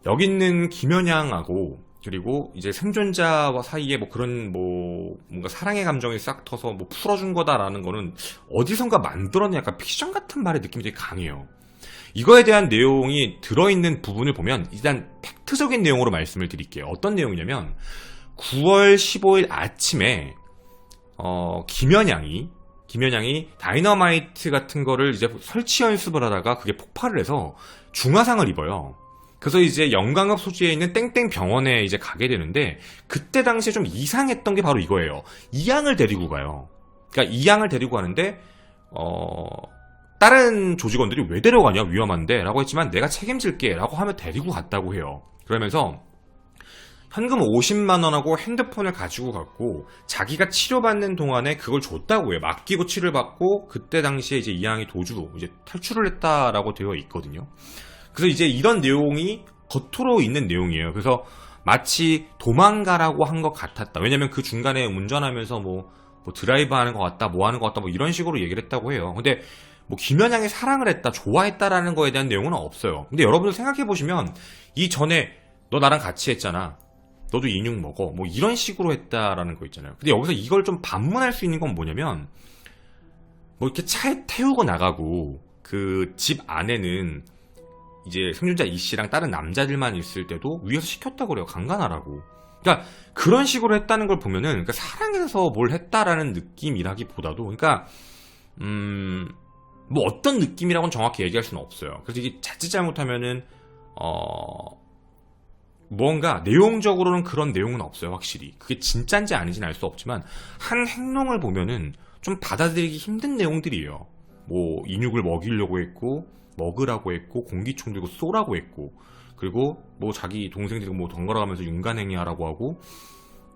여기 있는 김현양하고 그리고 이제 생존자와 사이에 뭐 그런 뭐 뭔가 사랑의 감정이 싹 터서 뭐 풀어준 거다라는 거는 어디선가 만들어낸 약간 픽션 같은 말의 느낌이 되게 강해요. 이거에 대한 내용이 들어있는 부분을 보면 일단 팩트적인 내용으로 말씀을 드릴게요. 어떤 내용이냐면 9월 15일 아침에 김현양이 다이너마이트 같은 거를 이제 설치 연습을 하다가 그게 폭발을 해서 중화상을 입어요. 그래서 이제 영광읍 소지에 있는 땡땡 병원에 이제 가게 되는데, 그때 당시에 좀 이상했던 게 바로 이거예요. 이양을 데리고 가요. 그러니까 이양을 데리고 가는데 다른 조직원들이 왜 데려가냐, 위험한데 라고 했지만 내가 책임질게 라고 하면 데리고 갔다고 해요. 그러면서 현금 50만원하고 핸드폰을 가지고 갔고, 자기가 치료받는 동안에 그걸 줬다고 해요. 맡기고 치료를 받고, 그때 당시에 이제 이양이 도주로 이제 탈출을 했다라고 되어 있거든요. 그래서 이제 이런 내용이 겉으로 있는 내용이에요. 그래서 마치 도망가라고 한 것 같았다. 왜냐면 그 중간에 운전하면서 뭐 드라이브 하는 것 같다, 뭐 하는 것 같다, 뭐 이런 식으로 얘기를 했다고 해요. 근데 뭐 김현양이 사랑을 했다, 좋아했다라는 거에 대한 내용은 없어요. 근데 여러분들 생각해보시면 이전에 너 나랑 같이 했잖아, 너도 인육 먹어, 뭐 이런 식으로 했다라는 거 있잖아요. 근데 여기서 이걸 좀 반문할 수 있는 건 뭐냐면, 뭐 이렇게 차에 태우고 나가고 그 집 안에는 이제 생존자 이 씨랑 다른 남자들만 있을 때도 위에서 시켰다고 그래요. 강간하라고. 그러니까 그런 식으로 했다는 걸 보면은 그러니까 사랑해서 뭘 했다라는 느낌이라기보다도 그러니까 뭐 어떤 느낌이라고는 정확히 얘기할 수는 없어요. 그래서 이게 자칫 잘못하면은 뭔가 내용적으로는 그런 내용은 없어요. 확실히 그게 진짜인지 아닌지는 알 수 없지만 한 행동을 보면은 좀 받아들이기 힘든 내용들이에요. 뭐 인육을 먹이려고 했고 먹으라고 했고 공기총 들고 쏘라고 했고 그리고 뭐 자기 동생들이 뭐 덩그러가면서 윤간행위 하라고 하고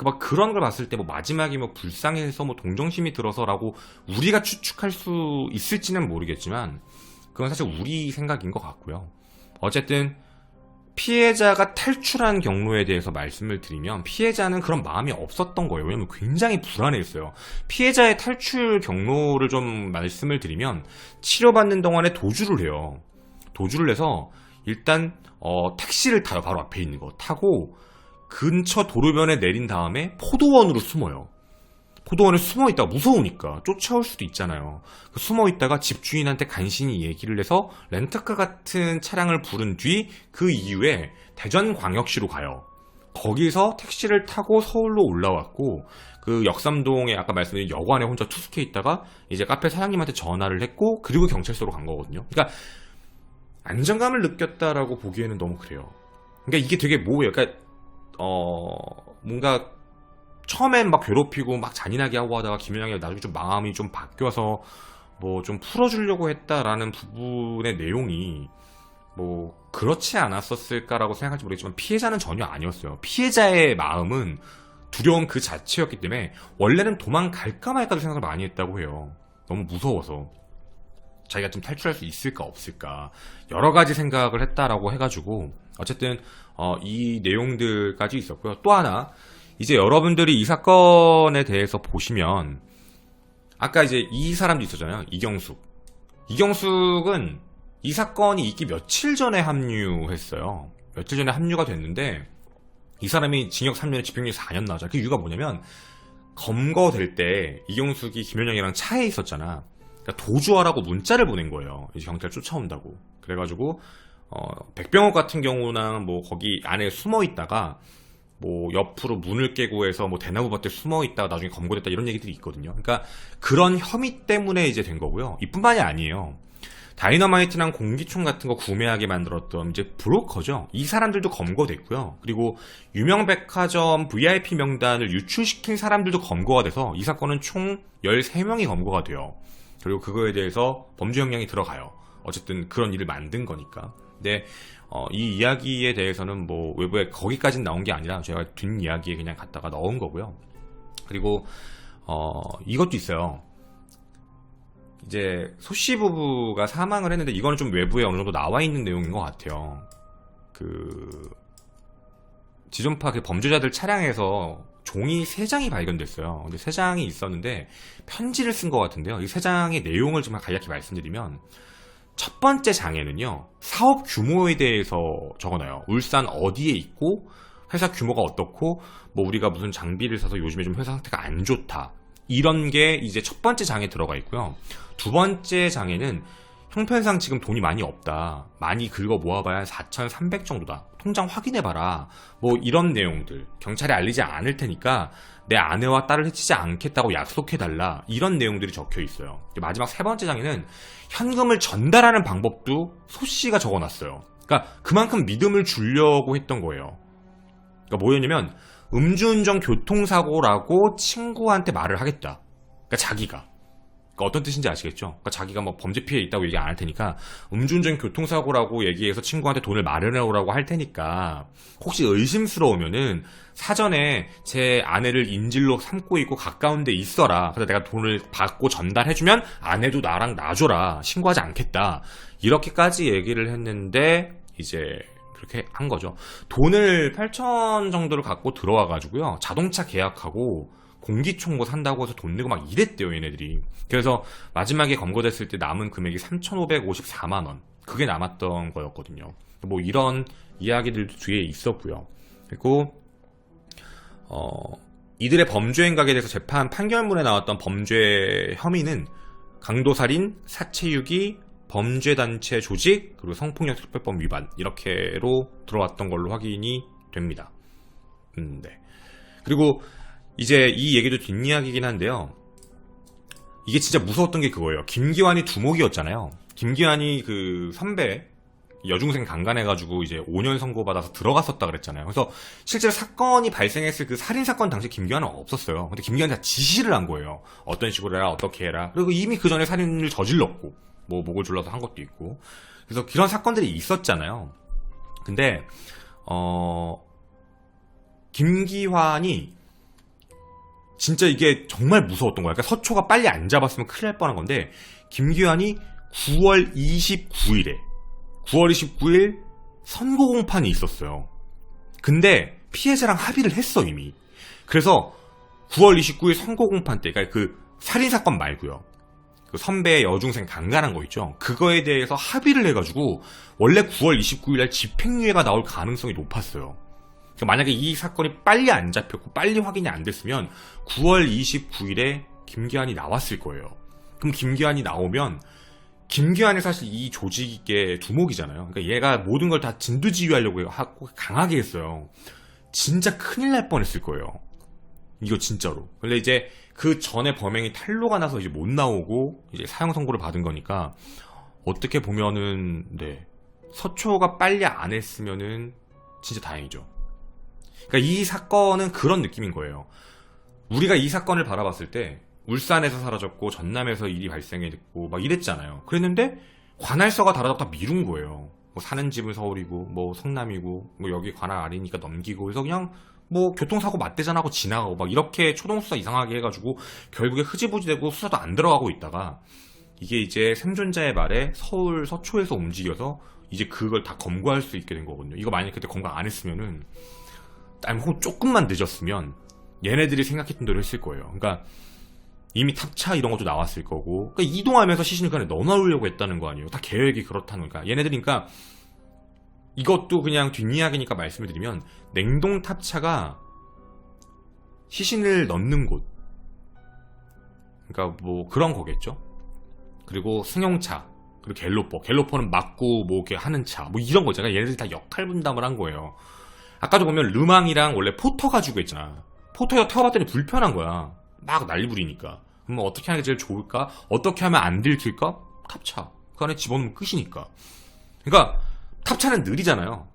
막 그런 걸 봤을 때 뭐 마지막에 뭐 불쌍해서 뭐 동정심이 들어서라고 우리가 추측할 수 있을지는 모르겠지만 그건 사실 우리 생각인 것 같고요. 어쨌든 피해자가 탈출한 경로에 대해서 말씀을 드리면 피해자는 그런 마음이 없었던 거예요. 왜냐면 굉장히 불안했어요. 피해자의 탈출 경로를 좀 말씀을 드리면 치료받는 동안에 도주를 해요. 도주를 해서 일단 택시를 타요. 바로 앞에 있는 거 타고 근처 도로변에 내린 다음에 포도원으로 숨어요. 포도원에 숨어있다가 무서우니까 쫓아올 수도 있잖아요. 숨어있다가 집주인한테 간신히 얘기를 해서 렌터카 같은 차량을 부른 뒤 그 이후에 대전광역시로 가요. 거기서 택시를 타고 서울로 올라왔고 그 역삼동에 아까 말씀드린 여관에 혼자 투숙해 있다가 이제 카페 사장님한테 전화를 했고 그리고 경찰서로 간 거거든요. 그러니까 안정감을 느꼈다라고 보기에는 너무 그래요. 그러니까 이게 되게 뭐예요? 그러니까 뭔가 처음엔 막 괴롭히고 막 잔인하게 하고 하다가 김연영이 나중에 좀 마음이 좀 바뀌어서 뭐 좀 풀어주려고 했다라는 부분의 내용이 뭐 그렇지 않았었을까라고 생각할지 모르겠지만 피해자는 전혀 아니었어요. 피해자의 마음은 두려움 그 자체였기 때문에 원래는 도망갈까 말까도 생각을 많이 했다고 해요. 너무 무서워서 자기가 좀 탈출할 수 있을까 없을까 여러 가지 생각을 했다라고 해가지고 어쨌든 이 내용들까지 있었고요. 또 하나 이제 여러분들이 이 사건에 대해서 보시면 아까 이제 이 사람도 있었잖아요. 이경숙은 이 사건이 있기 며칠 전에 합류했어요. 며칠 전에 합류가 됐는데 이 사람이 징역 3년에 집행유예 4년 나오잖아. 그 이유가 뭐냐면 검거될 때 이경숙이 김연영이랑 차에 있었잖아. 그러니까 도주하라고 문자를 보낸 거예요. 이제 경찰 쫓아온다고. 그래가지고 백병호 같은 경우는 뭐 거기 안에 숨어 있다가 뭐 옆으로 문을 깨고 해서 뭐 대나무 밭에 숨어 있다가 나중에 검거됐다 이런 얘기들이 있거든요. 그러니까 그런 혐의 때문에 이제 된 거고요. 이뿐만이 아니에요. 다이너마이트랑 공기총 같은 거 구매하게 만들었던 이제 브로커죠. 이 사람들도 검거됐고요. 그리고 유명 백화점 VIP 명단을 유출시킨 사람들도 검거가 돼서 이 사건은 총 13명이 검거가 돼요. 그리고 그거에 대해서 범죄 형량이 들어가요. 어쨌든 그런 일을 만든 거니까. 근데 이 이야기에 대해서는 뭐 외부에 거기까지는 나온 게 아니라 제가 뒷이야기에 그냥 갖다가 넣은 거고요. 그리고 이것도 있어요. 이제 소씨 부부가 사망을 했는데 이거는 좀 외부에 어느 정도 나와 있는 내용인 것 같아요. 그 지존파 그 범죄자들 차량에서 종이 3장이 발견됐어요. 근데 3장이 있었는데 편지를 쓴 것 같은데요. 이 3장의 내용을 좀 간략히 말씀드리면 첫 번째 장에는요. 사업 규모에 대해서 적어놔요. 울산 어디에 있고 회사 규모가 어떻고 뭐 우리가 무슨 장비를 사서 요즘에 좀 회사 상태가 안 좋다. 이런 게 이제 첫 번째 장에 들어가 있고요. 두 번째 장에는 형편상 지금 돈이 많이 없다. 많이 긁어 모아봐야 4,300 정도다. 통장 확인해봐라. 뭐 이런 내용들. 경찰에 알리지 않을 테니까 내 아내와 딸을 해치지 않겠다고 약속해달라. 이런 내용들이 적혀 있어요. 마지막 세 번째 장에는 현금을 전달하는 방법도 소씨가 적어놨어요. 그러니까 그만큼 믿음을 주려고 했던 거예요. 그러니까 뭐였냐면 음주운전 교통사고라고 친구한테 말을 하겠다. 그러니까 자기가. 그러니까 어떤 뜻인지 아시겠죠? 그러니까 자기가 뭐 범죄 피해 있다고 얘기 안 할 테니까 음주운전 교통사고라고 얘기해서 친구한테 돈을 마련해 오라고 할 테니까 혹시 의심스러우면은 사전에 제 아내를 인질로 삼고 있고 가까운 데 있어라. 그래서 내가 돈을 받고 전달해주면 아내도 나랑 놔줘라. 신고하지 않겠다. 이렇게까지 얘기를 했는데 이제 그렇게 한 거죠. 돈을 8천 정도를 갖고 들어와가지고요. 자동차 계약하고 공기총고 산다고 해서 돈 내고 막 이랬대요, 얘네들이. 그래서 마지막에 검거됐을 때 남은 금액이 3,554만원. 그게 남았던 거였거든요. 뭐 이런 이야기들도 뒤에 있었고요. 그리고 이들의 범죄 행각에 대해서 재판 판결문에 나왔던 범죄 혐의는 강도살인, 사체유기, 범죄단체 조직, 그리고 성폭력특별법 위반 이렇게로 들어왔던 걸로 확인이 됩니다. 네. 그리고 이제 이 얘기도 뒷이야기긴 한데요. 이게 진짜 무서웠던 게 그거예요. 김기환이 두목이었잖아요. 김기환이 그 선배 여중생 강간해가지고 이제 5년 선고받아서 들어갔었다 그랬잖아요. 그래서 실제로 사건이 발생했을 그 살인사건 당시 김기환은 없었어요. 근데 김기환이 다 지시를 한 거예요. 어떤 식으로 해라, 어떻게 해라. 그리고 이미 그 전에 살인을 저질렀고, 뭐 목을 졸라서 한 것도 있고. 그래서 그런 사건들이 있었잖아요. 근데, 김기환이 진짜 이게 정말 무서웠던 거야. 그러니까 서초가 빨리 안 잡았으면 큰일 날 뻔한 건데, 김기환이 9월 29일 선고 공판이 있었어요. 근데 피해자랑 합의를 했어 이미. 그래서 9월 29일 선고 공판 때, 그러니까 그 살인사건 말고요, 그 선배 여중생 강간한 거 있죠. 그거에 대해서 합의를 해가지고 원래 9월 29일 날 집행유예가 나올 가능성이 높았어요. 그러니까 만약에 이 사건이 빨리 안 잡혔고 빨리 확인이 안 됐으면 9월 29일에 김기환이 나왔을 거예요. 그럼 김기환이 나오면 김기환이 사실 이 조직의 두목이잖아요. 그러니까 얘가 모든 걸 다 진두지휘하려고 하고 강하게 했어요. 진짜 큰일 날 뻔했을 거예요. 이거 진짜로. 근데 이제 그 전에 범행이 탄로가 나서 이제 못 나오고 이제 사형 선고를 받은 거니까 어떻게 보면은 네, 서초가 빨리 안 했으면은 진짜 다행이죠. 그러니까 이 사건은 그런 느낌인 거예요. 우리가 이 사건을 바라봤을 때 울산에서 사라졌고 전남에서 일이 발생했고 막 이랬잖아요. 그랬는데 관할서가 다르다고 다 미룬 거예요. 뭐 사는 집은 서울이고 뭐 성남이고 뭐 여기 관할 아니니까 넘기고, 그래서 그냥 뭐 교통사고 맞대전하고 지나가고 막 이렇게 초동수사 이상하게 해가지고 결국에 흐지부지 되고 수사도 안 들어가고 있다가 이게 이제 생존자의 말에 서울 서초에서 움직여서 이제 그걸 다 검거할 수 있게 된 거거든요. 이거 만약에 그때 검거 안 했으면은, 아니 혹은 조금만 늦었으면 얘네들이 생각했던 대로 했을 거예요. 그러니까 이미 탑차 이런 것도 나왔을 거고, 그러니까 이동하면서 시신을 넣어놓으려고 했다는 거 아니에요. 다 계획이 그렇다는 거니까. 얘네들이 그러니까 이것도 그냥 뒷이야기니까 말씀을 드리면, 냉동 탑차가 시신을 넣는 곳, 그러니까 뭐 그런 거겠죠. 그리고 승용차, 그리고 갤로퍼는 막고 뭐 이렇게 하는 차, 뭐 이런 거잖아요. 얘네들이 다 역할 분담을 한 거예요. 아까도 보면 르망이랑 원래 포터 가지고 있잖아. 포터가 타봤더니 불편한 거야. 막 난리 부리니까. 그럼 어떻게 하는 게 제일 좋을까? 어떻게 하면 안 들킬까? 탑차. 그 안에 집어넣으면 끝이니까. 그러니까 탑차는 느리잖아요.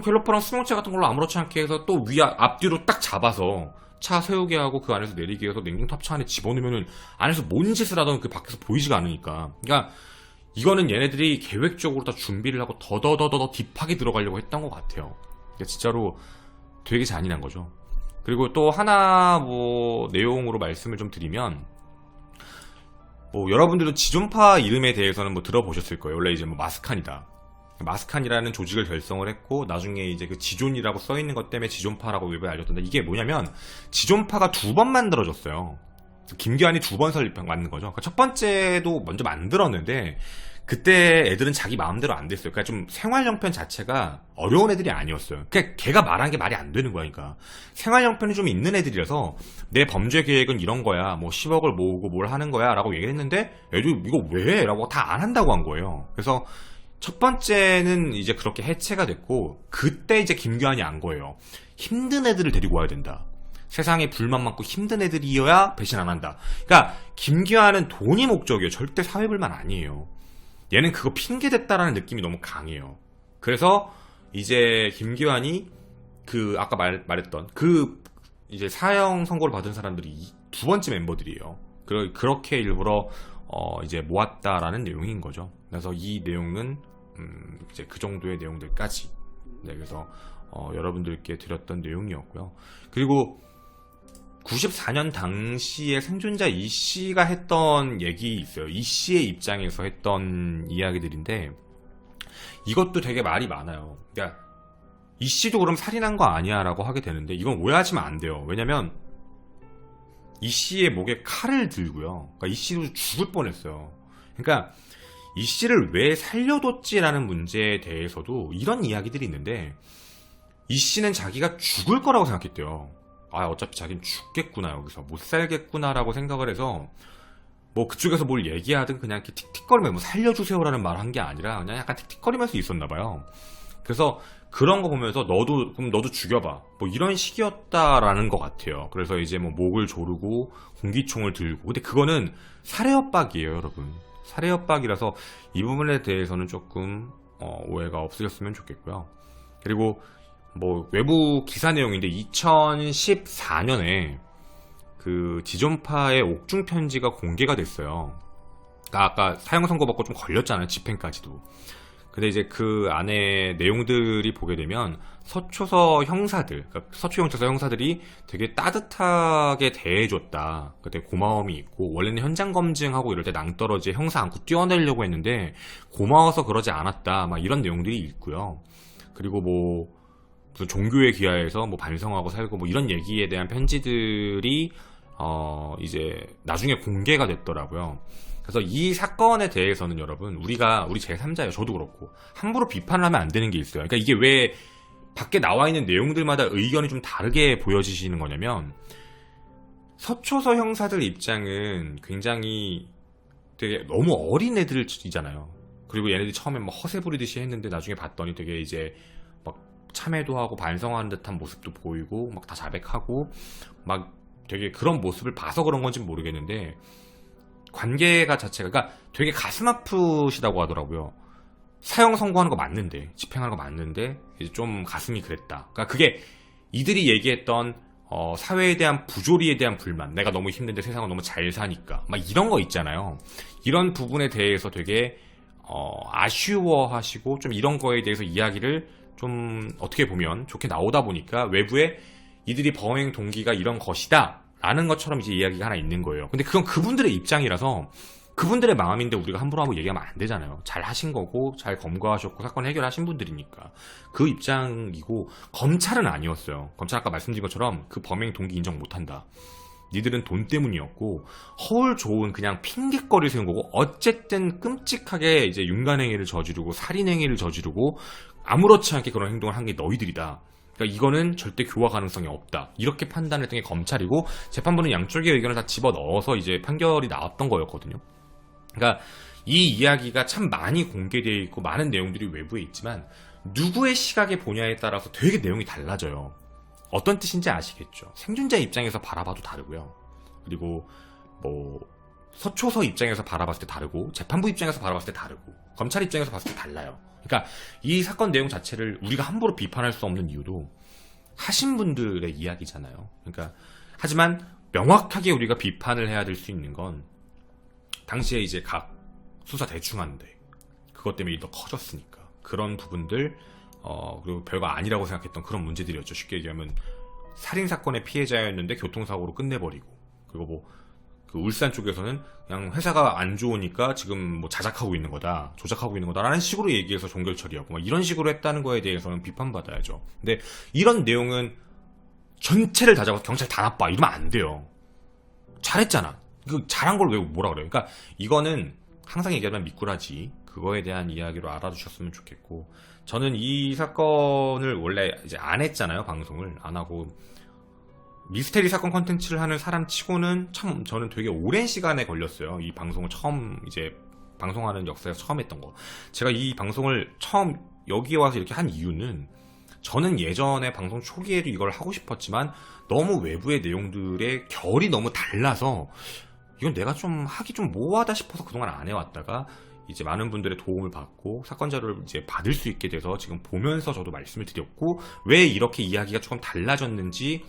갤로퍼랑 승용차 같은 걸로 아무렇지 않게 해서 또 앞뒤로 딱 잡아서 차 세우게 하고 그 안에서 내리게 해서 냉동 탑차 안에 집어넣으면은 안에서 뭔 짓을 하던 그 밖에서 보이지가 않으니까. 그러니까 이거는 얘네들이 계획적으로 다 준비를 하고 더 딥하게 들어가려고 했던 것 같아요. 그러니까 진짜로 되게 잔인한 거죠. 그리고 또 하나 뭐 내용으로 말씀을 좀 드리면, 뭐 여러분들도 지존파 이름에 대해서는 뭐 들어보셨을 거예요. 원래 이제 뭐 마스칸이다. 마스칸이라는 조직을 결성을 했고 나중에 이제 그 지존이라고 써 있는 것 때문에 지존파라고 외부에 알렸던데, 이게 뭐냐면 지존파가 2번 만들어졌어요. 김기환이 2번 설립한 거죠. 그러니까 첫 번째도 먼저 만들었는데 그때 애들은 자기 마음대로 안 됐어요. 그러니까 좀 생활 형편 자체가 어려운 애들이 아니었어요. 그러니까 걔가 말한 게 말이 안 되는 거니까. 생활 형편이 좀 있는 애들이라서 내 범죄 계획은 이런 거야. 뭐 10억을 모으고 뭘 하는 거야 라고 얘기했는데 애들이 이거 왜? 라고 다 안 한다고 한 거예요. 그래서 첫 번째는 이제 그렇게 해체가 됐고, 그때 이제 김기환이 안 거예요. 힘든 애들을 데리고 와야 된다. 세상에 불만 많고 힘든 애들이어야 배신 안 한다. 그러니까 김기환은 돈이 목적이에요. 절대 사회불만 아니에요. 얘는 그거 핑계댔다라는 느낌이 너무 강해요. 그래서 이제 김기환이 그 아까 말했던 그 이제 사형 선고를 받은 사람들이 2번째 멤버들이에요. 그렇게 일부러 이제 모았다라는 내용인 거죠. 그래서 이 내용은 이제 그 정도의 내용들까지, 네, 그래서 여러분들께 드렸던 내용이었고요. 그리고 94년 당시에 생존자 이씨가 했던 얘기 있어요. 이씨의 입장에서 했던 이야기들인데 이것도 되게 말이 많아요. 그러니까 이씨도 그럼 살인한 거 아니야 라고 하게 되는데, 이건 오해하시면 안 돼요. 왜냐면 이씨의 목에 칼을 들고요. 그러니까 이씨도 죽을 뻔했어요. 그러니까 이씨를 왜 살려뒀지라는 문제에 대해서도 이런 이야기들이 있는데, 이씨는 자기가 죽을 거라고 생각했대요. 아, 어차피 자기는 죽겠구나, 여기서 못 살겠구나 라고 생각을 해서 뭐 그쪽에서 뭘 얘기하든 그냥 이렇게 틱틱거리면서 뭐 살려주세요라는 말을 한 게 아니라 그냥 약간 틱틱거리면서 있었나봐요. 그래서 그런 거 보면서 그럼 너도 죽여봐. 뭐 이런 식이었다라는 것 같아요. 그래서 이제 뭐 목을 조르고 공기총을 들고. 근데 그거는 살해협박이에요, 여러분. 살해협박이라서 이 부분에 대해서는 조금 오해가 없으셨으면 좋겠고요. 그리고 뭐 외부 기사 내용인데 2014년에 그 지존파의 옥중 편지가 공개가 됐어요. 그러니까 아까 사형 선고받고 좀 걸렸잖아요, 집행까지도. 근데 이제 그 안에 내용들이 보게 되면 서초서 형사들, 그러니까 서초경찰서 형사들이 되게 따뜻하게 대해줬다. 그때 고마움이 있고, 원래는 현장 검증하고 이럴 때 낭떠러지에 형사 안고 뛰어내려고 했는데 고마워서 그러지 않았다. 막 이런 내용들이 있고요. 그리고 뭐 무슨 종교에 귀하해서 뭐 반성하고 살고 뭐 이런 얘기에 대한 편지들이 이제 나중에 공개가 됐더라고요. 그래서 이 사건에 대해서는 여러분, 우리 제3자예요. 저도 그렇고 함부로 비판을 하면 안 되는 게 있어요. 그러니까 이게 왜 밖에 나와 있는 내용들마다 의견이 좀 다르게 보여지시는 거냐면, 서초서 형사들 입장은 굉장히 되게 너무 어린 애들이잖아요. 그리고 얘네들이 처음에 막 허세 부리듯이 했는데 나중에 봤더니 되게 이제 막 참회도 하고 반성하는 듯한 모습도 보이고 막 다 자백하고 막 되게 그런 모습을 봐서 그런 건지 모르겠는데, 관계가 자체가, 그러니까 되게 가슴 아프시다고 하더라고요. 사형 선고하는 거 맞는데, 집행하는 거 맞는데 이제 좀 가슴이 그랬다. 그러니까 그게 이들이 얘기했던 사회에 대한 부조리에 대한 불만, 내가 너무 힘든데 세상은 너무 잘 사니까 막 이런 거 있잖아요. 이런 부분에 대해서 되게 아쉬워하시고 좀 이런 거에 대해서 이야기를 좀 어떻게 보면 좋게 나오다 보니까 외부에 이들이 범행 동기가 이런 것이다 라는 것처럼 이제 이야기가 하나 있는 거예요. 근데 그건 그분들의 입장이라서 그분들의 마음인데 우리가 함부로 하고 얘기하면 안 되잖아요. 잘 하신 거고 잘 검거하셨고 사건 해결하신 분들이니까 그 입장이고, 검찰은 아니었어요. 검찰 아까 말씀드린 것처럼 그 범행 동기 인정 못한다. 니들은 돈 때문이었고 허울 좋은 그냥 핑계거리 세운 거고, 어쨌든 끔찍하게 이제 윤간행위를 저지르고 살인행위를 저지르고 아무렇지 않게 그런 행동을 한 게 너희들이다. 그러니까 이거는 절대 교화 가능성이 없다. 이렇게 판단을 했던 게 검찰이고, 재판부는 양쪽의 의견을 다 집어넣어서 이제 판결이 나왔던 거였거든요. 그러니까 이 이야기가 참 많이 공개되어 있고 많은 내용들이 외부에 있지만 누구의 시각에 보냐에 따라서 되게 내용이 달라져요. 어떤 뜻인지 아시겠죠? 생존자 입장에서 바라봐도 다르고요. 그리고 뭐 서초서 입장에서 바라봤을 때 다르고, 재판부 입장에서 바라봤을 때 다르고, 검찰 입장에서 봤을 때 달라요. 그러니까 이 사건 내용 자체를 우리가 함부로 비판할 수 없는 이유도 하신 분들의 이야기잖아요. 그러니까 하지만 명확하게 우리가 비판을 해야 될 수 있는 건, 당시에 이제 각 수사 대충 하는데 그것 때문에 일이 더 커졌으니까 그런 부분들, 그리고 별거 아니라고 생각했던 그런 문제들이었죠. 쉽게 얘기하면 살인사건의 피해자였는데 교통사고로 끝내버리고, 그리고 뭐 그 울산 쪽에서는 그냥 회사가 안 좋으니까 지금 뭐 자작하고 있는 거다, 조작하고 있는 거다라는 식으로 얘기해서 종결 처리하고 막 이런 식으로 했다는 거에 대해서는 비판받아야죠. 근데 이런 내용은 전체를 다 잡아서 경찰 다 나빠 이러면 안 돼요. 잘했잖아. 그 잘한 걸 왜 뭐라 그래요? 그러니까 이거는 항상 얘기하면 미꾸라지, 그거에 대한 이야기로 알아주셨으면 좋겠고, 저는 이 사건을 원래 이제 안 했잖아요. 방송을 안 하고 미스테리 사건 컨텐츠를 하는 사람 치고는 참 저는 되게 오랜 시간에 걸렸어요. 이 방송을 처음 이제 방송하는 역사에서 처음 했던 거. 제가 이 방송을 처음 여기에 와서 이렇게 한 이유는, 저는 예전에 방송 초기에도 이걸 하고 싶었지만 너무 외부의 내용들의 결이 너무 달라서 이건 내가 좀 하기 좀 모호하다 싶어서 그동안 안 해왔다가 이제 많은 분들의 도움을 받고 사건 자료를 이제 받을 수 있게 돼서 지금 보면서 저도 말씀을 드렸고, 왜 이렇게 이야기가 조금 달라졌는지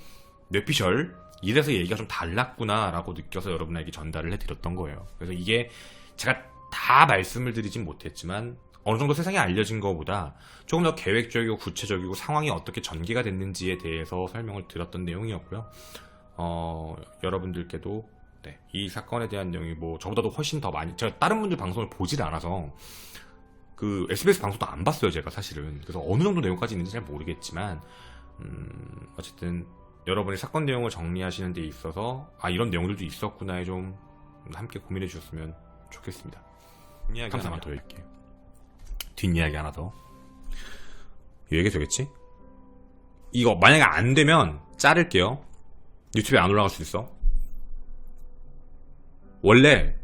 뇌피셜 이래서 얘기가 좀 달랐구나 라고 느껴서 여러분에게 전달을 해드렸던 거예요. 그래서 이게 제가 다 말씀을 드리진 못했지만 어느 정도 세상에 알려진 것보다 조금 더 계획적이고 구체적이고 상황이 어떻게 전개가 됐는지에 대해서 설명을 드렸던 내용이었고요. 여러분들께도 이 사건에 대한 내용이 뭐 저보다도 훨씬 더 많이, 제가 다른 분들 방송을 보질 않아서 그 SBS 방송도 안 봤어요, 제가 사실은. 그래서 어느 정도 내용까지 있는지 잘 모르겠지만 어쨌든 여러분이 사건 내용을 정리하시는 데 있어서 이런 내용들도 있었구나에 좀 함께 고민해 주셨으면 좋겠습니다. 뒷이야기 하나 더 할게요. 뒷이야기 하나 더. 이거 얘기 되겠지? 이거 만약에 안 되면 자를게요. 유튜브에 안 올라갈 수 있어. 원래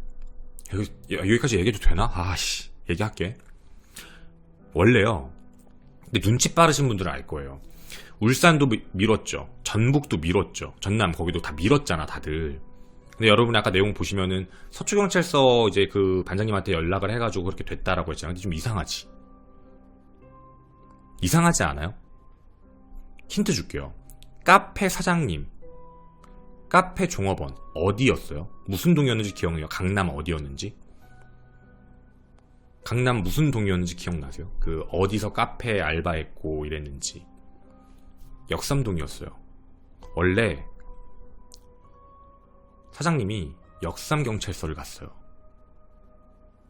여기까지 얘기해도 되나? 아씨, 얘기할게. 원래요, 근데 눈치 빠르신 분들은 알 거예요. 울산도 밀었죠. 전북도 밀었죠. 전남 거기도 다 밀었잖아, 다들. 근데 여러분이 아까 내용 보시면은 서초경찰서 이제 그 반장님한테 연락을 해가지고 그렇게 됐다라고 했잖아요. 근데 좀 이상하지? 이상하지 않아요? 힌트 줄게요. 카페 사장님, 카페 종업원 어디였어요? 무슨 동이었는지 기억나요? 강남 어디였는지? 강남 무슨 동이었는지 기억나세요? 그 어디서 카페 알바했고 이랬는지. 역삼동이었어요. 원래 사장님이 역삼경찰서를 갔어요.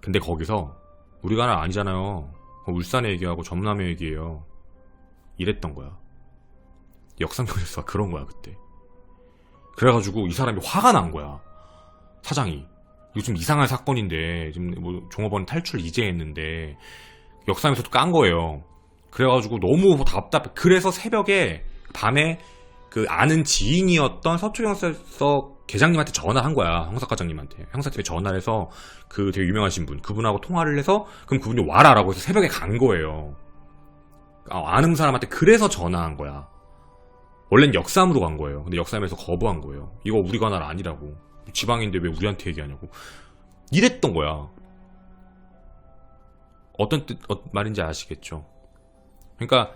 근데 거기서 우리가 아니잖아요. 울산에 얘기하고 전남에 얘기해요. 이랬던 거야. 역삼경찰서가 그런 거야 그때. 그래가지고 이 사람이 화가 난 거야. 사장이. 이거 좀 이상한 사건인데 지금 뭐 종업원 탈출 이제 했는데 역삼에서도 깐 거예요. 그래가지고 너무 답답해. 그래서 새벽에 밤에 그 아는 지인이었던 서초경찰서 계장님한테 전화한 거야. 형사과장님한테. 형사팀에 전화를 해서 그 되게 유명하신 분 그분하고 통화를 해서 그럼 그분이 와라라고 해서 새벽에 간 거예요. 아는 사람한테 그래서 전화한 거야. 원래는 역삼으로 간 거예요. 근데 역삼에서 거부한 거예요. 이거 우리 관할 아니라고. 지방인데 왜 우리한테 얘기하냐고. 이랬던 거야. 어떤 말인지 아시겠죠? 그러니까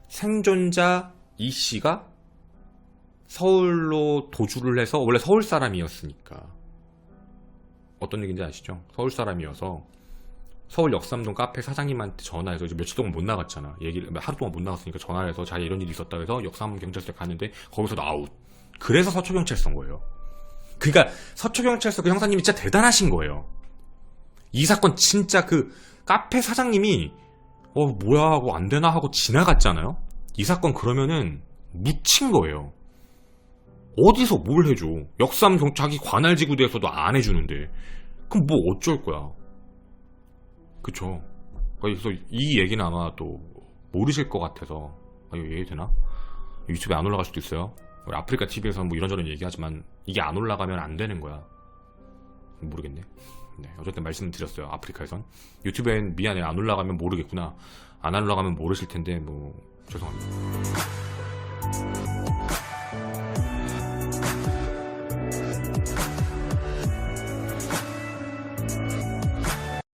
생존자 이 씨가 서울로 도주를 해서 원래 서울 사람이었으니까 어떤 얘기인지 아시죠? 서울 사람이어서 서울 역삼동 카페 사장님한테 전화해서 이제 며칠 동안 못 나갔잖아. 얘기를 하루 동안 못 나갔으니까 전화를 해서 자기 이런 일이 있었다 해서 역삼경찰서에 갔는데 거기서도 아웃. 그래서 서초경찰서인 거예요. 그러니까 서초경찰서 그 형사님이 진짜 대단하신 거예요. 이 사건 진짜 그 카페 사장님이 뭐야 하고 안 되나 하고 지나갔잖아요. 이 사건 그러면은 묻힌 거예요. 어디서 뭘 해줘. 역삼 자기 관할 지구대에서도 안 해주는데 그럼 뭐 어쩔 거야. 그쵸. 그래서 이 얘기는 아마 또 모르실 것 같아서 이거 얘기되나? 유튜브에 안 올라갈 수도 있어요. 우리 아프리카 TV에서 뭐 이런저런 얘기하지만 이게 안 올라가면 안 되는 거야. 모르겠네. 네, 어쨌든 말씀드렸어요. 아프리카에선 유튜브엔 미안해 안 올라가면 모르겠구나. 안 올라가면 모르실 텐데 뭐 죄송합니다.